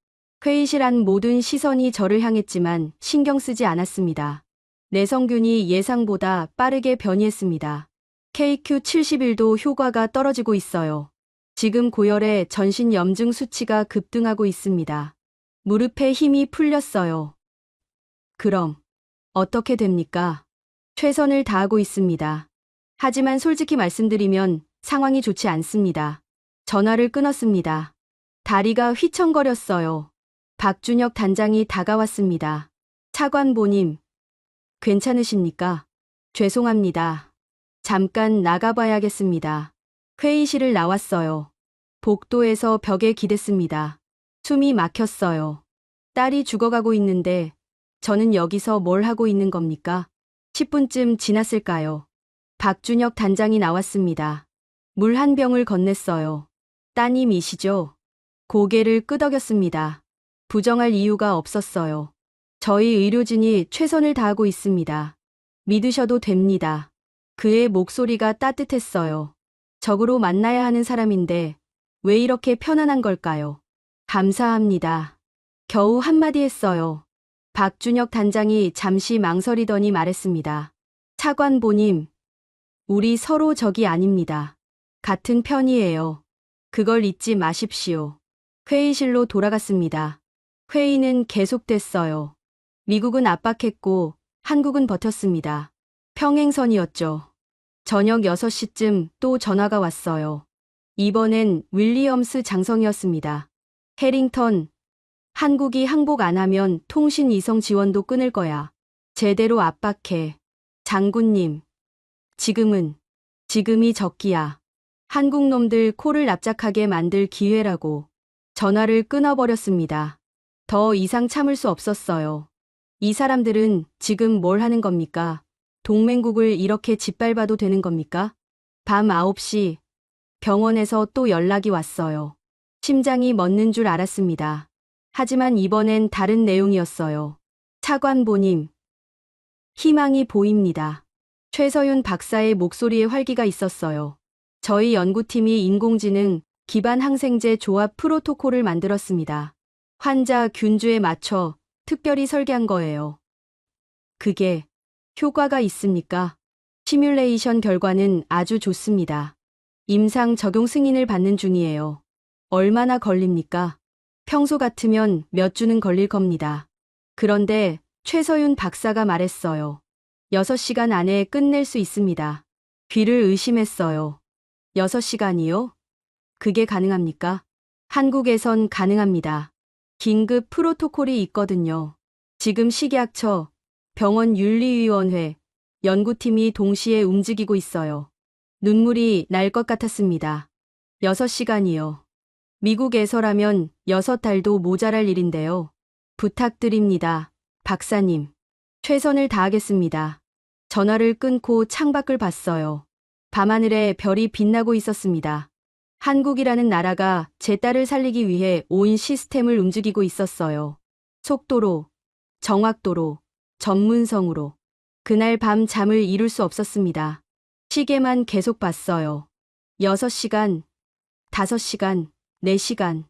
회의실 안 모든 시선이 저를 향했지만 신경 쓰지 않았습니다. 내성균이 예상보다 빠르게 변이했습니다. KQ-71도 효과가 떨어지고 있어요. 지금 고열의 전신 염증 수치가 급등하고 있습니다. 무릎에 힘이 풀렸어요. 그럼 어떻게 됩니까? 최선을 다하고 있습니다. 하지만 솔직히 말씀드리면 상황이 좋지 않습니다. 전화를 끊었습니다. 다리가 휘청거렸어요. 박준혁 단장이 다가왔습니다. 차관보님, 괜찮으십니까? 죄송합니다. 잠깐 나가봐야겠습니다. 회의실을 나왔어요. 복도에서 벽에 기댔습니다. 숨이 막혔어요. 딸이 죽어가고 있는데 저는 여기서 뭘 하고 있는 겁니까? 10분쯤 지났을까요? 박준혁 단장이 나왔습니다. 물 한 병을 건넸어요. 따님이시죠? 고개를 끄덕였습니다. 부정할 이유가 없었어요. 저희 의료진이 최선을 다하고 있습니다. 믿으셔도 됩니다. 그의 목소리가 따뜻했어요. 적으로 만나야 하는 사람인데 왜 이렇게 편안한 걸까요? 감사합니다. 겨우 한마디 했어요. 박준혁 단장이 잠시 망설이더니 말했습니다. 차관보님, 우리 서로 적이 아닙니다. 같은 편이에요. 그걸 잊지 마십시오. 회의실로 돌아갔습니다. 회의는 계속됐어요. 미국은 압박했고 한국은 버텼습니다. 평행선이었죠. 저녁 6시쯤 또 전화가 왔어요. 이번엔 윌리엄스 장성이었습니다. 해링턴, 한국이 항복 안 하면 통신 이성 지원도 끊을 거야. 제대로 압박해. 장군님, 지금이 적기야. 한국 놈들 코를 납작하게 만들 기회라고. 전화를 끊어버렸습니다. 더 이상 참을 수 없었어요. 이 사람들은 지금 뭘 하는 겁니까? 동맹국을 이렇게 짓밟아도 되는 겁니까? 밤 9시 병원에서 또 연락이 왔어요. 심장이 멎는 줄 알았습니다. 하지만 이번엔 다른 내용이었어요. 차관보님, 희망이 보입니다. 최서윤 박사의 목소리에 활기가 있었어요. 저희 연구팀이 인공지능 기반 항생제 조합 프로토콜을 만들었습니다. 환자 균주에 맞춰 특별히 설계한 거예요. 그게 효과가 있습니까? 시뮬레이션 결과는 아주 좋습니다. 임상 적용 승인을 받는 중이에요. 얼마나 걸립니까? 평소 같으면 몇 주는 걸릴 겁니다. 그런데 최서윤 박사가 말했어요. 6시간 안에 끝낼 수 있습니다. 귀를 의심했어요. 6시간이요? 그게 가능합니까? 한국에선 가능합니다. 긴급 프로토콜이 있거든요. 지금 식약처, 병원윤리위원회, 연구팀이 동시에 움직이고 있어요. 눈물이 날 것 같았습니다. 6시간이요. 미국에서라면 6달도 모자랄 일인데요. 부탁드립니다. 박사님. 최선을 다하겠습니다. 전화를 끊고 창밖을 봤어요. 밤하늘에 별이 빛나고 있었습니다. 한국이라는 나라가 제 딸을 살리기 위해 온 시스템을 움직이고 있었어요. 속도로, 정확도로, 전문성으로. 그날 밤 잠을 이룰 수 없었습니다. 시계만 계속 봤어요. 6시간, 5시간, 4시간.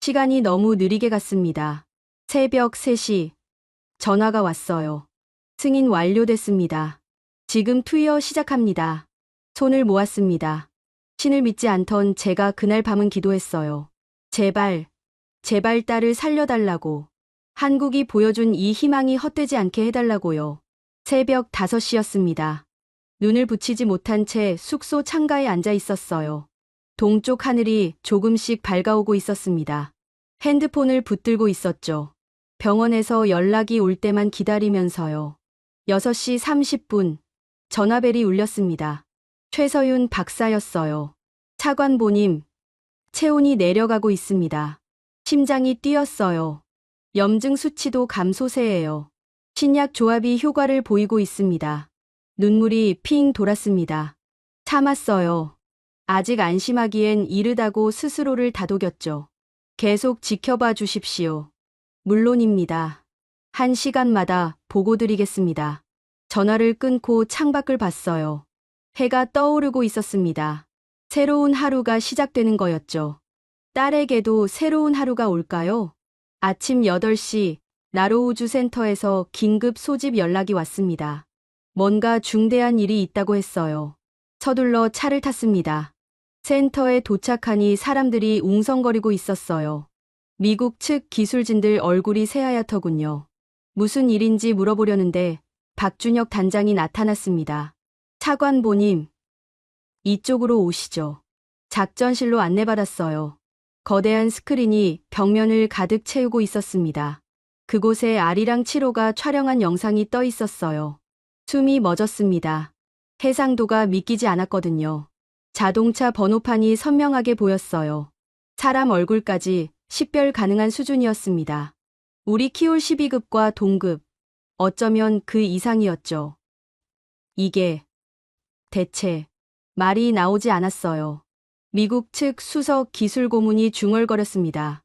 시간이 너무 느리게 갔습니다. 새벽 3시. 전화가 왔어요. 승인 완료됐습니다. 지금 투여 시작합니다. 손을 모았습니다. 신을 믿지 않던 제가 그날 밤은 기도했어요. 제발, 제발 딸을 살려달라고. 한국이 보여준 이 희망이 헛되지 않게 해달라고요. 새벽 5시였습니다. 눈을 붙이지 못한 채 숙소 창가에 앉아 있었어요. 동쪽 하늘이 조금씩 밝아오고 있었습니다. 핸드폰을 붙들고 있었죠. 병원에서 연락이 올 때만 기다리면서요. 6시 30분, 전화벨이 울렸습니다. 최서윤 박사였어요. 차관보님, 체온이 내려가고 있습니다. 심장이 뛰었어요. 염증 수치도 감소세예요. 신약 조합이 효과를 보이고 있습니다. 눈물이 핑 돌았습니다. 참았어요. 아직 안심하기엔 이르다고 스스로를 다독였죠. 계속 지켜봐 주십시오. 물론입니다. 1시간마다 보고 드리겠습니다. 전화를 끊고 창밖을 봤어요. 해가 떠오르고 있었습니다. 새로운 하루가 시작되는 거였죠. 딸에게도 새로운 하루가 올까요? 아침 8시 나로우주센터에서 긴급 소집 연락이 왔습니다. 뭔가 중대한 일이 있다고 했어요. 서둘러 차를 탔습니다. 센터에 도착하니 사람들이 웅성거리고 있었어요. 미국 측 기술진들 얼굴이 새하얗더군요. 무슨 일인지 물어보려는데 박준혁 단장이 나타났습니다. 차관보님, 이쪽으로 오시죠. 작전실로 안내받았어요. 거대한 스크린이 벽면을 가득 채우고 있었습니다. 그곳에 아리랑 7호가 촬영한 영상이 떠 있었어요. 숨이 멎었습니다. 해상도가 믿기지 않았거든요. 자동차 번호판이 선명하게 보였어요. 사람 얼굴까지 식별 가능한 수준이었습니다. 우리 키올 12급과 동급, 어쩌면 그 이상이었죠. 이게 대체 말이 나오지 않았어요. 미국 측 수석 기술 고문이 중얼거렸습니다.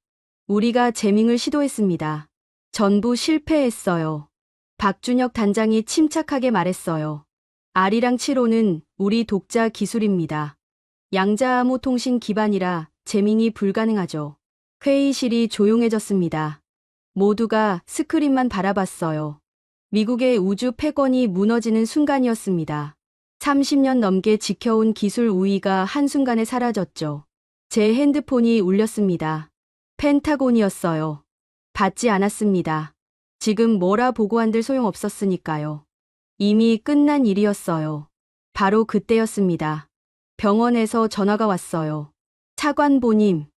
우리가 재밍을 시도했습니다. 전부 실패했어요. 박준혁 단장이 침착하게 말했어요. 아리랑 7호는 우리 독자 기술입니다. 양자암호 통신 기반이라 재밍이 불가능하죠. 회의실이 조용해졌습니다. 모두가 스크린만 바라봤어요. 미국의 우주 패권이 무너지는 순간이었습니다. 30년 넘게 지켜온 기술 우위가 한순간에 사라졌죠. 제 핸드폰이 울렸습니다. 펜타곤이었어요. 받지 않았습니다. 지금 뭐라 보고한들 소용없었으니까요. 이미 끝난 일이었어요. 바로 그때였습니다. 병원에서 전화가 왔어요. 차관보님,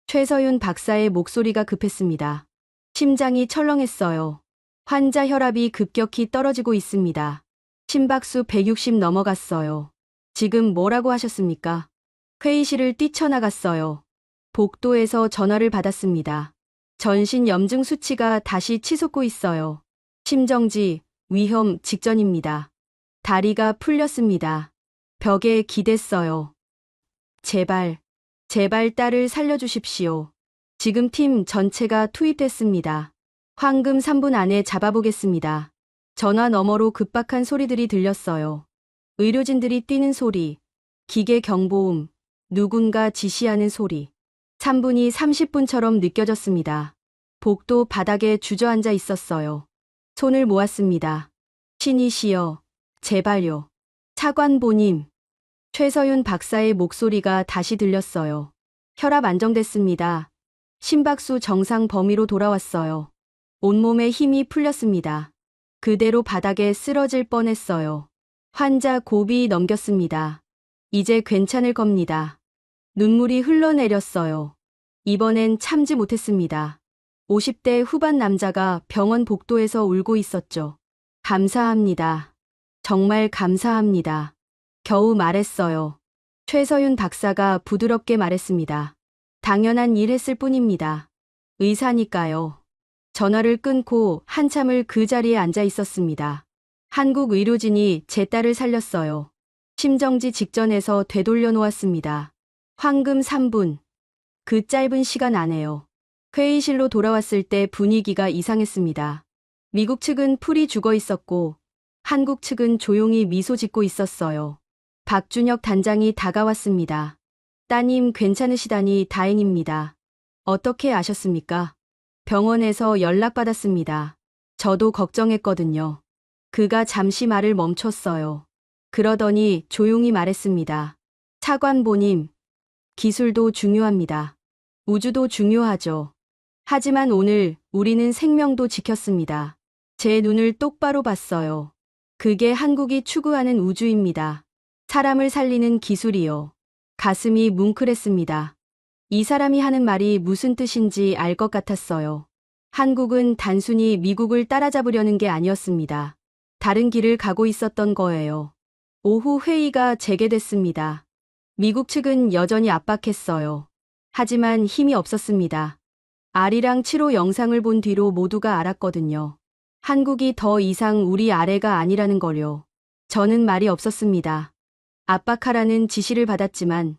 최서윤 박사의 목소리가 급했습니다. 심장이 철렁했어요. 환자 혈압이 급격히 떨어지고 있습니다. 심박수 160 넘어갔어요. 지금 뭐라고 하셨습니까? 회의실을 뛰쳐나갔어요. 복도에서 전화를 받았습니다. 전신 염증 수치가 다시 치솟고 있어요. 심정지, 위험 직전입니다. 다리가 풀렸습니다. 벽에 기댔어요. 제발, 제발 딸을 살려주십시오. 지금 팀 전체가 투입됐습니다. 황금 3분 안에 잡아보겠습니다. 전화 너머로 급박한 소리들이 들렸어요. 의료진들이 뛰는 소리, 기계 경보음, 누군가 지시하는 소리. 3분이 30분처럼 느껴졌습니다. 복도 바닥에 주저앉아 있었어요. 손을 모았습니다. 신이시여, 제발요. 차관보님. 최서윤 박사의 목소리가 다시 들렸어요. 혈압 안정됐습니다. 심박수 정상 범위로 돌아왔어요. 온몸에 힘이 풀렸습니다. 그대로 바닥에 쓰러질 뻔했어요. 환자 고비 넘겼습니다. 이제 괜찮을 겁니다. 눈물이 흘러내렸어요. 이번엔 참지 못했습니다. 50대 후반 남자가 병원 복도에서 울고 있었죠. 감사합니다. 정말 감사합니다. 겨우 말했어요. 최서윤 박사가 부드럽게 말했습니다. 당연한 일 했을 뿐입니다. 의사니까요. 전화를 끊고 한참을 그 자리에 앉아 있었습니다. 한국 의료진이 제 딸을 살렸어요. 심정지 직전에서 되돌려 놓았습니다. 황금 3분. 그 짧은 시간 안에요. 회의실로 돌아왔을 때 분위기가 이상했습니다. 미국 측은 풀이 죽어 있었고 한국 측은 조용히 미소 짓고 있었어요. 박준혁 단장이 다가왔습니다. 따님 괜찮으시다니 다행입니다. 어떻게 아셨습니까? 병원에서 연락받았습니다. 저도 걱정했거든요. 그가 잠시 말을 멈췄어요. 그러더니 조용히 말했습니다. 차관보님, 기술도 중요합니다. 우주도 중요하죠. 하지만 오늘 우리는 생명도 지켰습니다. 제 눈을 똑바로 봤어요. 그게 한국이 추구하는 우주입니다. 사람을 살리는 기술이요. 가슴이 뭉클했습니다. 이 사람이 하는 말이 무슨 뜻인지 알 것 같았어요. 한국은 단순히 미국을 따라잡으려는 게 아니었습니다. 다른 길을 가고 있었던 거예요. 오후 회의가 재개됐습니다. 미국 측은 여전히 압박했어요. 하지만 힘이 없었습니다. 아리랑 7호 영상을 본 뒤로 모두가 알았거든요. 한국이 더 이상 우리 아래가 아니라는 걸요. 저는 말이 없었습니다. 압박하라는 지시를 받았지만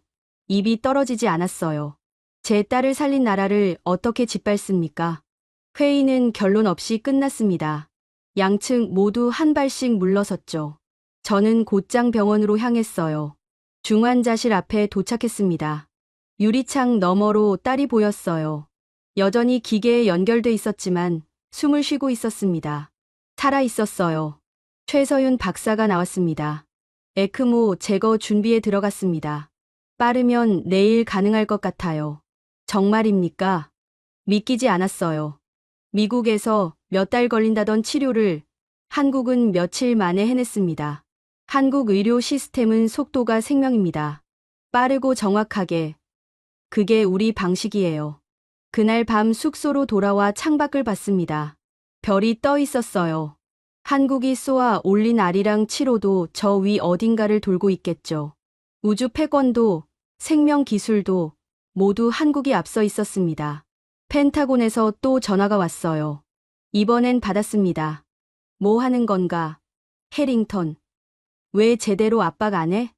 입이 떨어지지 않았어요. 제 딸을 살린 나라를 어떻게 짓밟습니까? 회의는 결론 없이 끝났습니다. 양측 모두 한 발씩 물러섰죠. 저는 곧장 병원으로 향했어요. 중환자실 앞에 도착했습니다. 유리창 너머로 딸이 보였어요. 여전히 기계에 연결돼 있었지만 숨을 쉬고 있었습니다. 살아 있었어요. 최서윤 박사가 나왔습니다. 에크모 제거 준비에 들어갔습니다. 빠르면 내일 가능할 것 같아요. 정말입니까? 믿기지 않았어요. 미국에서 몇 달 걸린다던 치료를 한국은 며칠 만에 해냈습니다. 한국 의료 시스템은 속도가 생명입니다. 빠르고 정확하게. 그게 우리 방식이에요. 그날 밤 숙소로 돌아와 창밖을 봤습니다. 별이 떠 있었어요. 한국이 쏘아 올린 아리랑 7호도 저 위 어딘가를 돌고 있겠죠. 우주 패권도 생명 기술도 모두 한국이 앞서 있었습니다. 펜타곤에서 또 전화가 왔어요. 이번엔 받았습니다. 뭐 하는 건가? 해링턴. 왜 제대로 압박 안 해?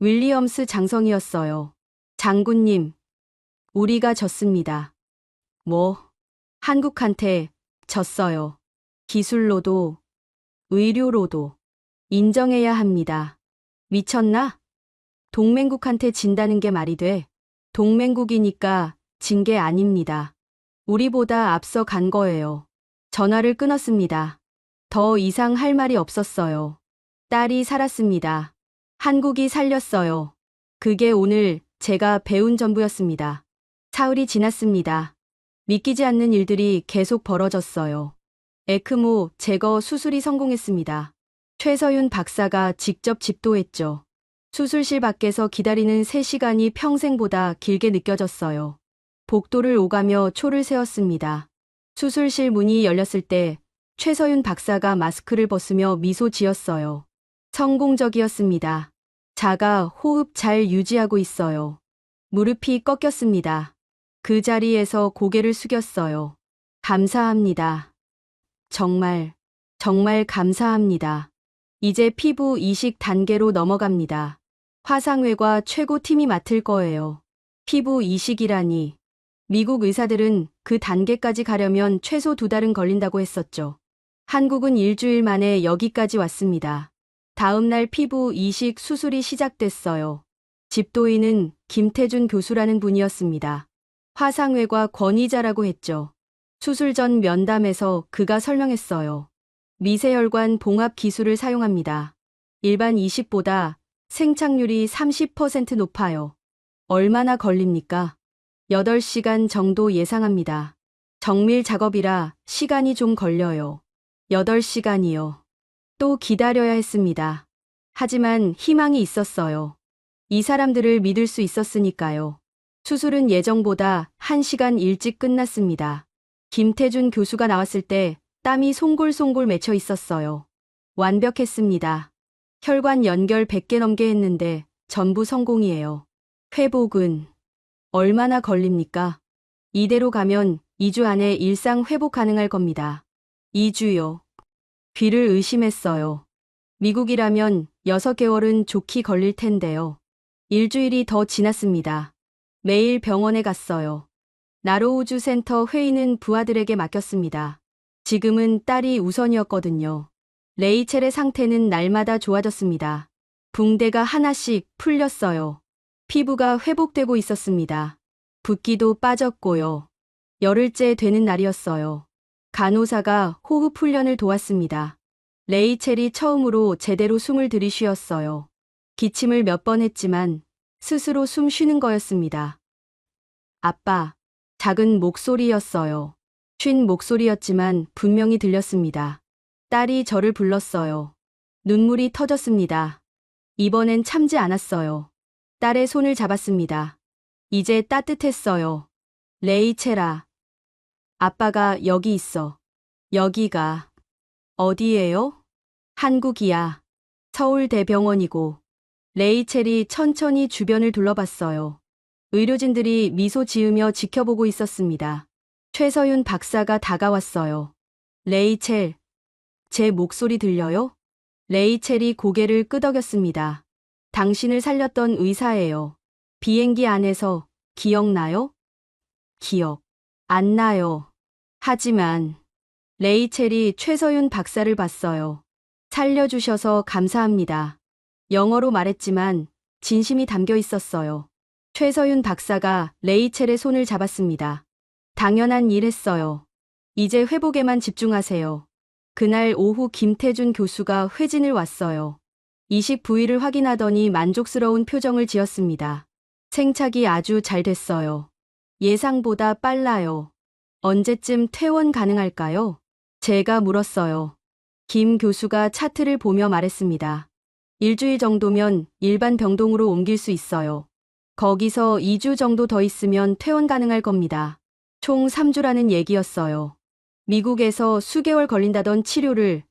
윌리엄스 장성이었어요. 장군님, 우리가 졌습니다. 뭐? 한국한테 졌어요. 기술로도, 의료로도 인정해야 합니다. 미쳤나? 동맹국한테 진다는 게 말이 돼. 동맹국이니까 진 게 아닙니다. 우리보다 앞서 간 거예요. 전화를 끊었습니다. 더 이상 할 말이 없었어요. 딸이 살았습니다. 한국이 살렸어요. 그게 오늘 제가 배운 전부였습니다. 사흘이 지났습니다. 믿기지 않는 일들이 계속 벌어졌어요. 에크모 제거 수술이 성공했습니다. 최서윤 박사가 직접 집도했죠. 수술실 밖에서 기다리는 3시간이 평생보다 길게 느껴졌어요. 복도를 오가며 초를 세웠습니다. 수술실 문이 열렸을 때 최서윤 박사가 마스크를 벗으며 미소 지었어요. 성공적이었습니다. 자가 호흡 잘 유지하고 있어요. 무릎이 꺾였습니다. 그 자리에서 고개를 숙였어요. 감사합니다. 정말 감사합니다. 이제 피부 이식 단계로 넘어갑니다. 화상외과 최고팀이 맡을 거예요. 피부 이식이라니. 미국 의사들은 그 단계까지 가려면 최소 2달은 걸린다고 했었죠. 한국은 일주일 만에 여기까지 왔습니다. 다음 날 피부 이식 수술이 시작됐어요. 집도인은 김태준 교수라는 분이었습니다. 화상외과 권위자라고 했죠. 수술 전 면담에서 그가 설명했어요. 미세혈관 봉합 기술을 사용합니다. 일반 이식보다 생착률이 30% 높아요. 얼마나 걸립니까? 8시간 정도 예상합니다. 정밀 작업이라 시간이 좀 걸려요. 8시간이요. 또 기다려야 했습니다. 하지만 희망이 있었어요. 이 사람들을 믿을 수 있었으니까요. 수술은 예정보다 1시간 일찍 끝났습니다. 김태준 교수가 나왔을 때 땀이 송골송골 맺혀 있었어요. 완벽했습니다. 혈관 연결 100개 넘게 했는데 전부 성공이에요. 회복은 얼마나 걸립니까? 이대로 가면 2주 안에 일상 회복 가능할 겁니다. 2주요. 귀를 의심했어요. 미국이라면 6개월은 좋게 걸릴 텐데요. 일주일이 더 지났습니다. 매일 병원에 갔어요. 나로우주 센터 회의는 부하들에게 맡겼습니다. 지금은 딸이 우선이었거든요. 레이첼의 상태는 날마다 좋아졌습니다. 붕대가 하나씩 풀렸어요. 피부가 회복되고 있었습니다. 붓기도 빠졌고요. 열흘째 되는 날이었어요. 간호사가 호흡 훈련을 도왔습니다. 레이첼이 처음으로 제대로 숨을 들이쉬었어요. 기침을 몇 번 했지만 스스로 숨 쉬는 거였습니다. 아빠, 작은 목소리였어요. 쉰 목소리였지만 분명히 들렸습니다. 딸이 저를 불렀어요. 눈물이 터졌습니다. 이번엔 참지 않았어요. 딸의 손을 잡았습니다. 이제 따뜻했어요. 레이첼아. 아빠가 여기 있어. 여기가 어디예요? 한국이야. 서울대병원이고. 레이첼이 천천히 주변을 둘러봤어요. 의료진들이 미소 지으며 지켜보고 있었습니다. 최서윤 박사가 다가왔어요. 레이첼, 제 목소리 들려요? 레이첼이 고개를 끄덕였습니다. 당신을 살렸던 의사예요. 비행기 안에서 기억나요? 기억 안 나요. 하지만 레이첼이 최서윤 박사를 봤어요. 살려주셔서 감사합니다. 영어로 말했지만 진심이 담겨 있었어요. 최서윤 박사가 레이첼의 손을 잡았습니다. 당연한 일 했어요. 이제 회복에만 집중하세요. 그날 오후 김태준 교수가 회진을 왔어요. 이식 부위를 확인하더니 만족스러운 표정을 지었습니다. 생착이 아주 잘 됐어요. 예상보다 빨라요. 언제쯤 퇴원 가능할까요? 제가 물었어요. 김 교수가 차트를 보며 말했습니다. 일주일 정도면 일반 병동으로 옮길 수 있어요. 거기서 2주 정도 더 있으면 퇴원 가능할 겁니다. 총 3주라는 얘기였어요. 미국에서 수개월 걸린다던 치료를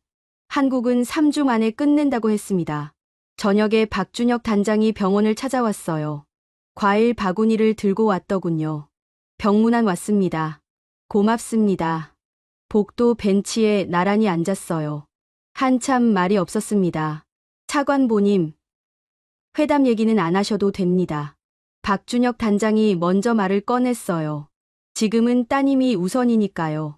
한국은 3주 만에 끝낸다고 했습니다. 저녁에 박준혁 단장이 병원을 찾아왔어요. 과일 바구니를 들고 왔더군요. 병문안 왔습니다. 고맙습니다. 복도 벤치에 나란히 앉았어요. 한참 말이 없었습니다. 차관보님, 회담 얘기는 안 하셔도 됩니다. 박준혁 단장이 먼저 말을 꺼냈어요. 지금은 따님이 우선이니까요.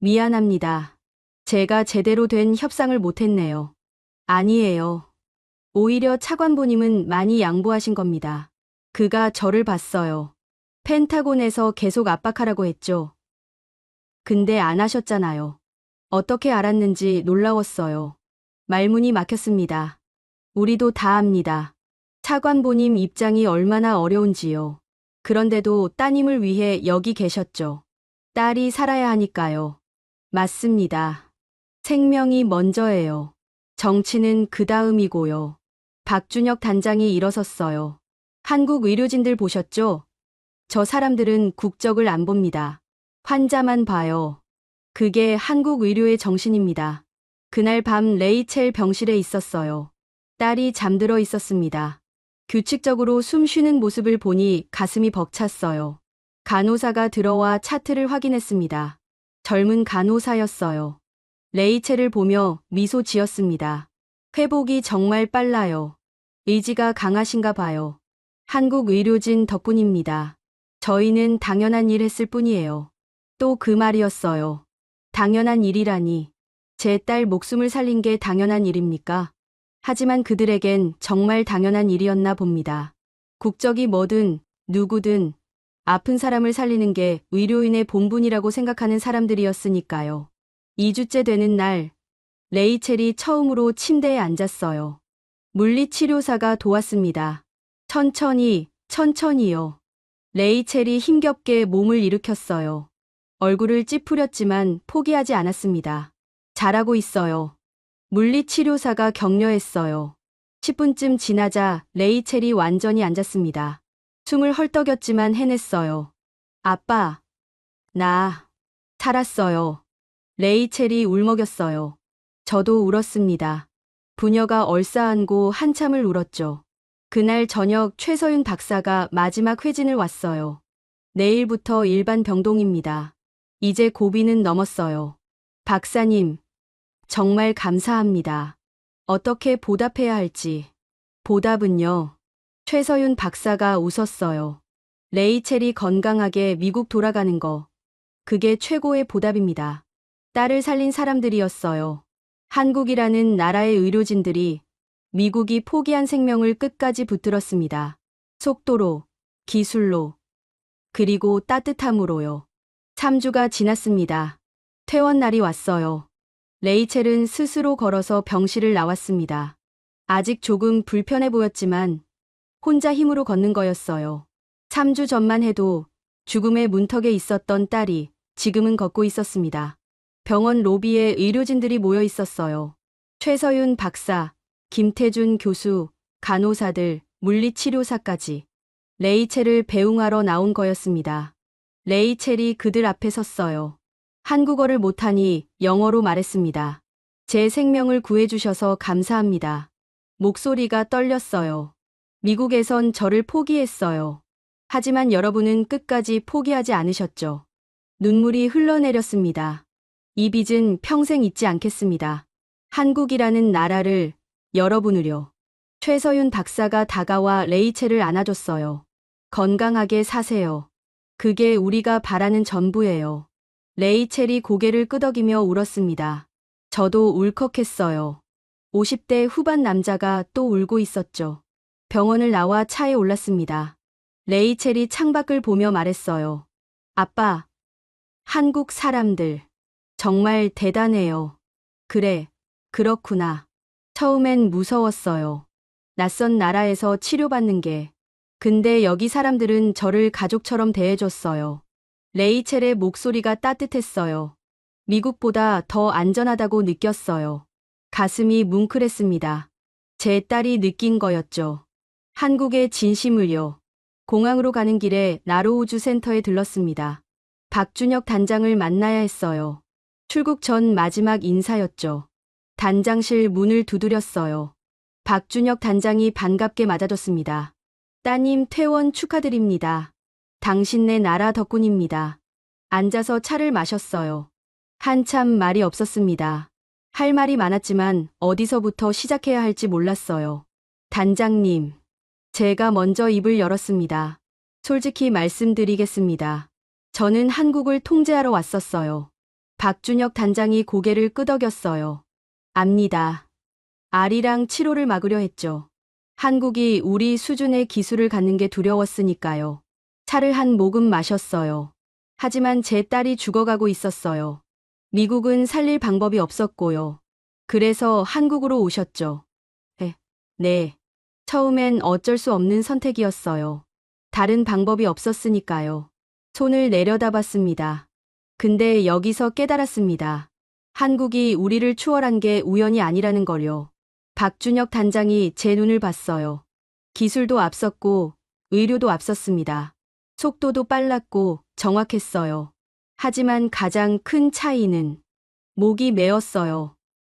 미안합니다. 제가 제대로 된 협상을 못했네요. 아니에요. 오히려 차관보님은 많이 양보하신 겁니다. 그가 저를 봤어요. 펜타곤에서 계속 압박하라고 했죠. 근데 안 하셨잖아요. 어떻게 알았는지 놀라웠어요. 말문이 막혔습니다. 우리도 다 압니다. 차관보님 입장이 얼마나 어려운지요. 그런데도 따님을 위해 여기 계셨죠. 딸이 살아야 하니까요. 맞습니다. 생명이 먼저예요. 정치는 그 다음이고요. 박준혁 단장이 일어섰어요. 한국 의료진들 보셨죠? 저 사람들은 국적을 안 봅니다. 환자만 봐요. 그게 한국 의료의 정신입니다. 그날 밤 레이첼 병실에 있었어요. 딸이 잠들어 있었습니다. 규칙적으로 숨 쉬는 모습을 보니 가슴이 벅찼어요. 간호사가 들어와 차트를 확인했습니다. 젊은 간호사였어요. 레이첼을 보며 미소 지었습니다. 회복이 정말 빨라요. 의지가 강하신가 봐요. 한국 의료진 덕분입니다. 저희는 당연한 일 했을 뿐이에요. 또 그 말이었어요. 당연한 일이라니. 제 딸 목숨을 살린 게 당연한 일입니까? 하지만 그들에겐 정말 당연한 일이었나 봅니다. 국적이 뭐든 누구든 아픈 사람을 살리는 게 의료인의 본분이라고 생각하는 사람들이었으니까요. 2주째 되는 날, 레이첼이 처음으로 침대에 앉았어요. 물리치료사가 도왔습니다. 천천히요. 레이첼이 힘겹게 몸을 일으켰어요. 얼굴을 찌푸렸지만 포기하지 않았습니다. 잘하고 있어요. 물리치료사가 격려했어요. 10분쯤 지나자 레이첼이 완전히 앉았습니다. 숨을 헐떡였지만 해냈어요. 아빠, 나 살았어요. 레이첼이 울먹였어요. 저도 울었습니다. 부녀가 얼싸안고 한참을 울었죠. 그날 저녁 최서윤 박사가 마지막 회진을 왔어요. 내일부터 일반 병동입니다. 이제 고비는 넘었어요. 박사님, 정말 감사합니다. 어떻게 보답해야 할지. 보답은요. 최서윤 박사가 웃었어요. 레이첼이 건강하게 미국 돌아가는 거. 그게 최고의 보답입니다. 딸을 살린 사람들이었어요. 한국이라는 나라의 의료진들이 미국이 포기한 생명을 끝까지 붙들었습니다. 속도로, 기술로, 그리고 따뜻함으로요. 3주가 지났습니다. 퇴원 날이 왔어요. 레이첼은 스스로 걸어서 병실을 나왔습니다. 아직 조금 불편해 보였지만 혼자 힘으로 걷는 거였어요. 3주 전만 해도 죽음의 문턱에 있었던 딸이 지금은 걷고 있었습니다. 병원 로비에 의료진들이 모여 있었어요. 최서윤 박사, 김태준 교수, 간호사들, 물리치료사까지. 레이첼을 배웅하러 나온 거였습니다. 레이첼이 그들 앞에 섰어요. 한국어를 못하니 영어로 말했습니다. 제 생명을 구해주셔서 감사합니다. 목소리가 떨렸어요. 미국에선 저를 포기했어요. 하지만 여러분은 끝까지 포기하지 않으셨죠. 눈물이 흘러내렸습니다. 이 빚은 평생 잊지 않겠습니다. 한국이라는 나라를, 여러분을요. 최서윤 박사가 다가와 레이첼을 안아줬어요. 건강하게 사세요. 그게 우리가 바라는 전부예요. 레이첼이 고개를 끄덕이며 울었습니다. 저도 울컥했어요. 50대 후반 남자가 또 울고 있었죠. 병원을 나와 차에 올랐습니다. 레이첼이 창밖을 보며 말했어요. 아빠, 한국 사람들, 정말 대단해요. 그래, 그렇구나. 처음엔 무서웠어요. 낯선 나라에서 치료받는 게. 근데 여기 사람들은 저를 가족처럼 대해줬어요. 레이첼의 목소리가 따뜻했어요. 미국보다 더 안전하다고 느꼈어요. 가슴이 뭉클했습니다. 제 딸이 느낀 거였죠. 한국의 진심을요. 공항으로 가는 길에 나로우주 센터에 들렀습니다. 박준혁 단장을 만나야 했어요. 출국 전 마지막 인사였죠. 단장실 문을 두드렸어요. 박준혁 단장이 반갑게 맞아줬습니다. 따님 퇴원 축하드립니다. 당신네 나라 덕분입니다. 앉아서 차를 마셨어요. 한참 말이 없었습니다. 할 말이 많았지만 어디서부터 시작해야 할지 몰랐어요. 단장님, 제가 먼저 입을 열었습니다. 솔직히 말씀드리겠습니다. 저는 한국을 통제하러 왔었어요. 박준혁 단장이 고개를 끄덕였어요. 압니다. 아리랑 치료를 막으려 했죠. 한국이 우리 수준의 기술을 갖는 게 두려웠으니까요. 차를 한 모금 마셨어요. 하지만 제 딸이 죽어가고 있었어요. 미국은 살릴 방법이 없었고요. 그래서 한국으로 오셨죠. 네. 처음엔 어쩔 수 없는 선택이었어요. 다른 방법이 없었으니까요. 손을 내려다봤습니다. 근데 여기서 깨달았습니다. 한국이 우리를 추월한 게 우연이 아니라는 걸요. 박준혁 단장이 제 눈을 봤어요. 기술도 앞섰고 의료도 앞섰습니다. 속도도 빨랐고 정확했어요. 하지만 가장 큰 차이는 목이 메었어요.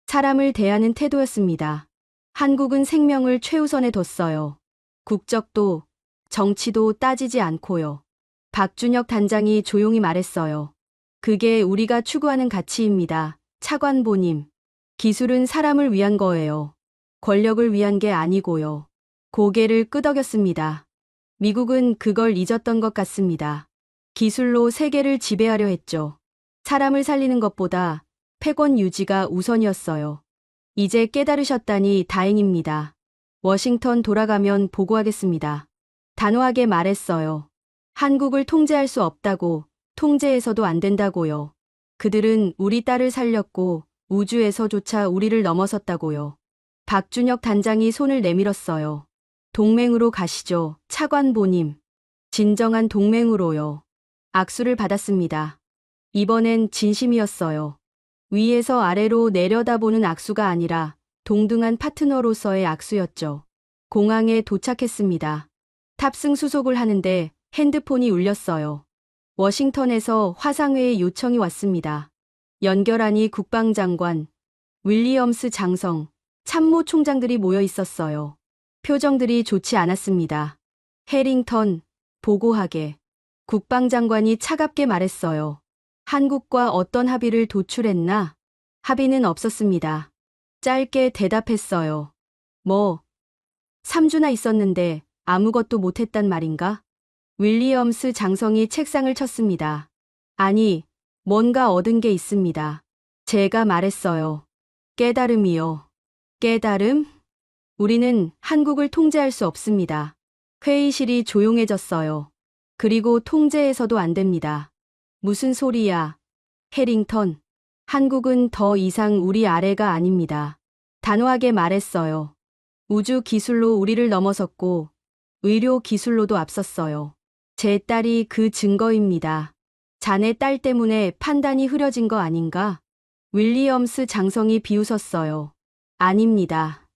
사람을 대하는 태도였습니다. 한국은 생명을 최우선에 뒀어요. 국적도 정치도 따지지 않고요. 박준혁 단장이 조용히 말했어요. 그게 우리가 추구하는 가치입니다. 차관보님. 기술은 사람을 위한 거예요. 권력을 위한 게 아니고요. 고개를 끄덕였습니다. 미국은 그걸 잊었던 것 같습니다. 기술로 세계를 지배하려 했죠. 사람을 살리는 것보다 패권 유지가 우선이었어요. 이제 깨달으셨다니 다행입니다. 워싱턴 돌아가면 보고하겠습니다. 단호하게 말했어요. 한국을 통제할 수 없다고, 통제해서도 안 된다고요. 그들은 우리 딸을 살렸고 우주에서조차 우리를 넘어섰다고요. 박준혁 단장이 손을 내밀었어요. 동맹으로 가시죠, 차관보님. 진정한 동맹으로요. 악수를 받았습니다. 이번엔 진심이었어요. 위에서 아래로 내려다보는 악수가 아니라 동등한 파트너로서의 악수였죠. 공항에 도착했습니다. 탑승 수속을 하는데 핸드폰이 울렸어요. 워싱턴에서 화상회의 요청이 왔습니다. 연결하니 국방장관, 윌리엄스 장성, 참모총장들이 모여 있었어요. 표정들이 좋지 않았습니다. 해링턴, 보고하게. 국방장관이 차갑게 말했어요. 한국과 어떤 합의를 도출했나? 합의는 없었습니다. 짧게 대답했어요. 3주나 있었는데 아무것도 못했단 말인가? 윌리엄스 장성이 책상을 쳤습니다. 아니, 뭔가 얻은 게 있습니다. 제가 말했어요. 깨달음이요. 깨달음? 우리는 한국을 통제할 수 없습니다. 회의실이 조용해졌어요. 그리고 통제해서도 안 됩니다. 무슨 소리야, 해링턴. 한국은 더 이상 우리 아래가 아닙니다. 단호하게 말했어요. 우주 기술로 우리를 넘어섰고 의료 기술로도 앞섰어요. 제 딸이 그 증거입니다. 자네 딸 때문에 판단이 흐려진 거 아닌가? 윌리엄스 장성이 비웃었어요. 아닙니다.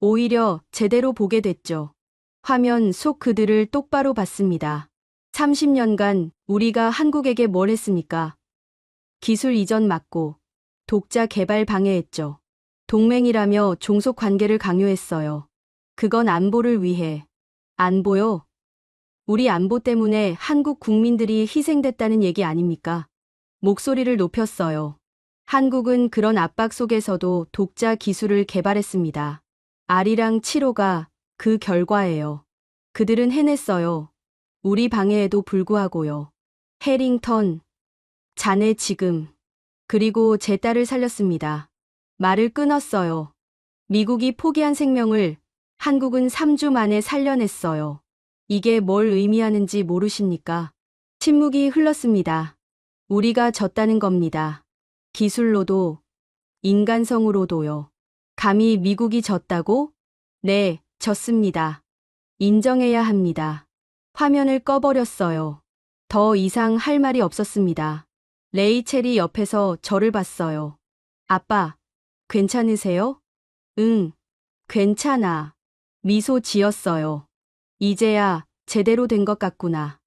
오히려 제대로 보게 됐죠. 화면 속 그들을 똑바로 봤습니다. 30년간 우리가 한국에게 뭘 했습니까? 기술 이전 막고 독자 개발 방해했죠. 동맹이라며 종속 관계를 강요했어요. 그건 안보를 위해. 안보요? 우리 안보 때문에 한국 국민들이 희생됐다는 얘기 아닙니까? 목소리를 높였어요. 한국은 그런 압박 속에서도 독자 기술을 개발했습니다. 아리랑 7호가 그 결과예요. 그들은 해냈어요. 우리 방해에도 불구하고요. 해링턴, 자네 지금. 그리고 제 딸을 살렸습니다. 말을 끊었어요. 미국이 포기한 생명을 한국은 3주 만에 살려냈어요. 이게 뭘 의미하는지 모르십니까? 침묵이 흘렀습니다. 우리가 졌다는 겁니다. 기술로도, 인간성으로도요. 감히 미국이 졌다고? 네, 졌습니다. 인정해야 합니다. 화면을 꺼버렸어요. 더 이상 할 말이 없었습니다. 레이첼이 옆에서 저를 봤어요. 아빠, 괜찮으세요? 응, 괜찮아. 미소 지었어요. 이제야 제대로 된 것 같구나.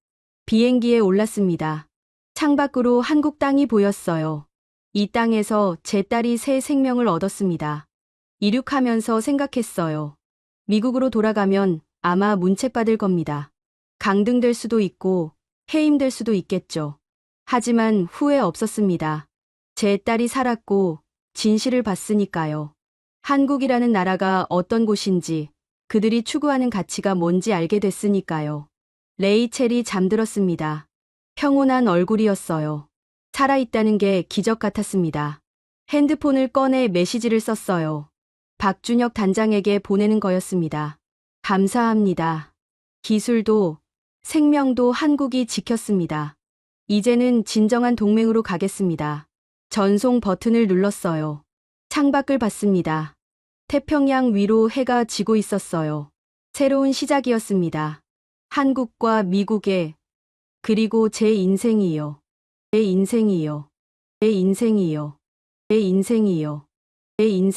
비행기에 올랐습니다. 창밖으로 한국 땅이 보였어요. 이 땅에서 제 딸이 새 생명을 얻었습니다. 이륙하면서 생각했어요. 미국으로 돌아가면 아마 문책받을 겁니다. 강등될 수도 있고 해임될 수도 있겠죠. 하지만 후회 없었습니다. 제 딸이 살았고 진실을 봤으니까요. 한국이라는 나라가 어떤 곳인지, 그들이 추구하는 가치가 뭔지 알게 됐으니까요. 레이첼이 잠들었습니다. 평온한 얼굴이었어요. 살아있다는 게 기적 같았습니다. 핸드폰을 꺼내 메시지를 썼어요. 박준혁 단장에게 보내는 거였습니다. 감사합니다. 기술도, 생명도 한국이 지켰습니다. 이제는 진정한 동맹으로 가겠습니다. 전송 버튼을 눌렀어요. 창밖을 봤습니다. 태평양 위로 해가 지고 있었어요. 새로운 시작이었습니다. 한국과 미국의, 그리고 제 인생이요. 제 인생이요. 제 인생이요. 제 인생이요. 제 인생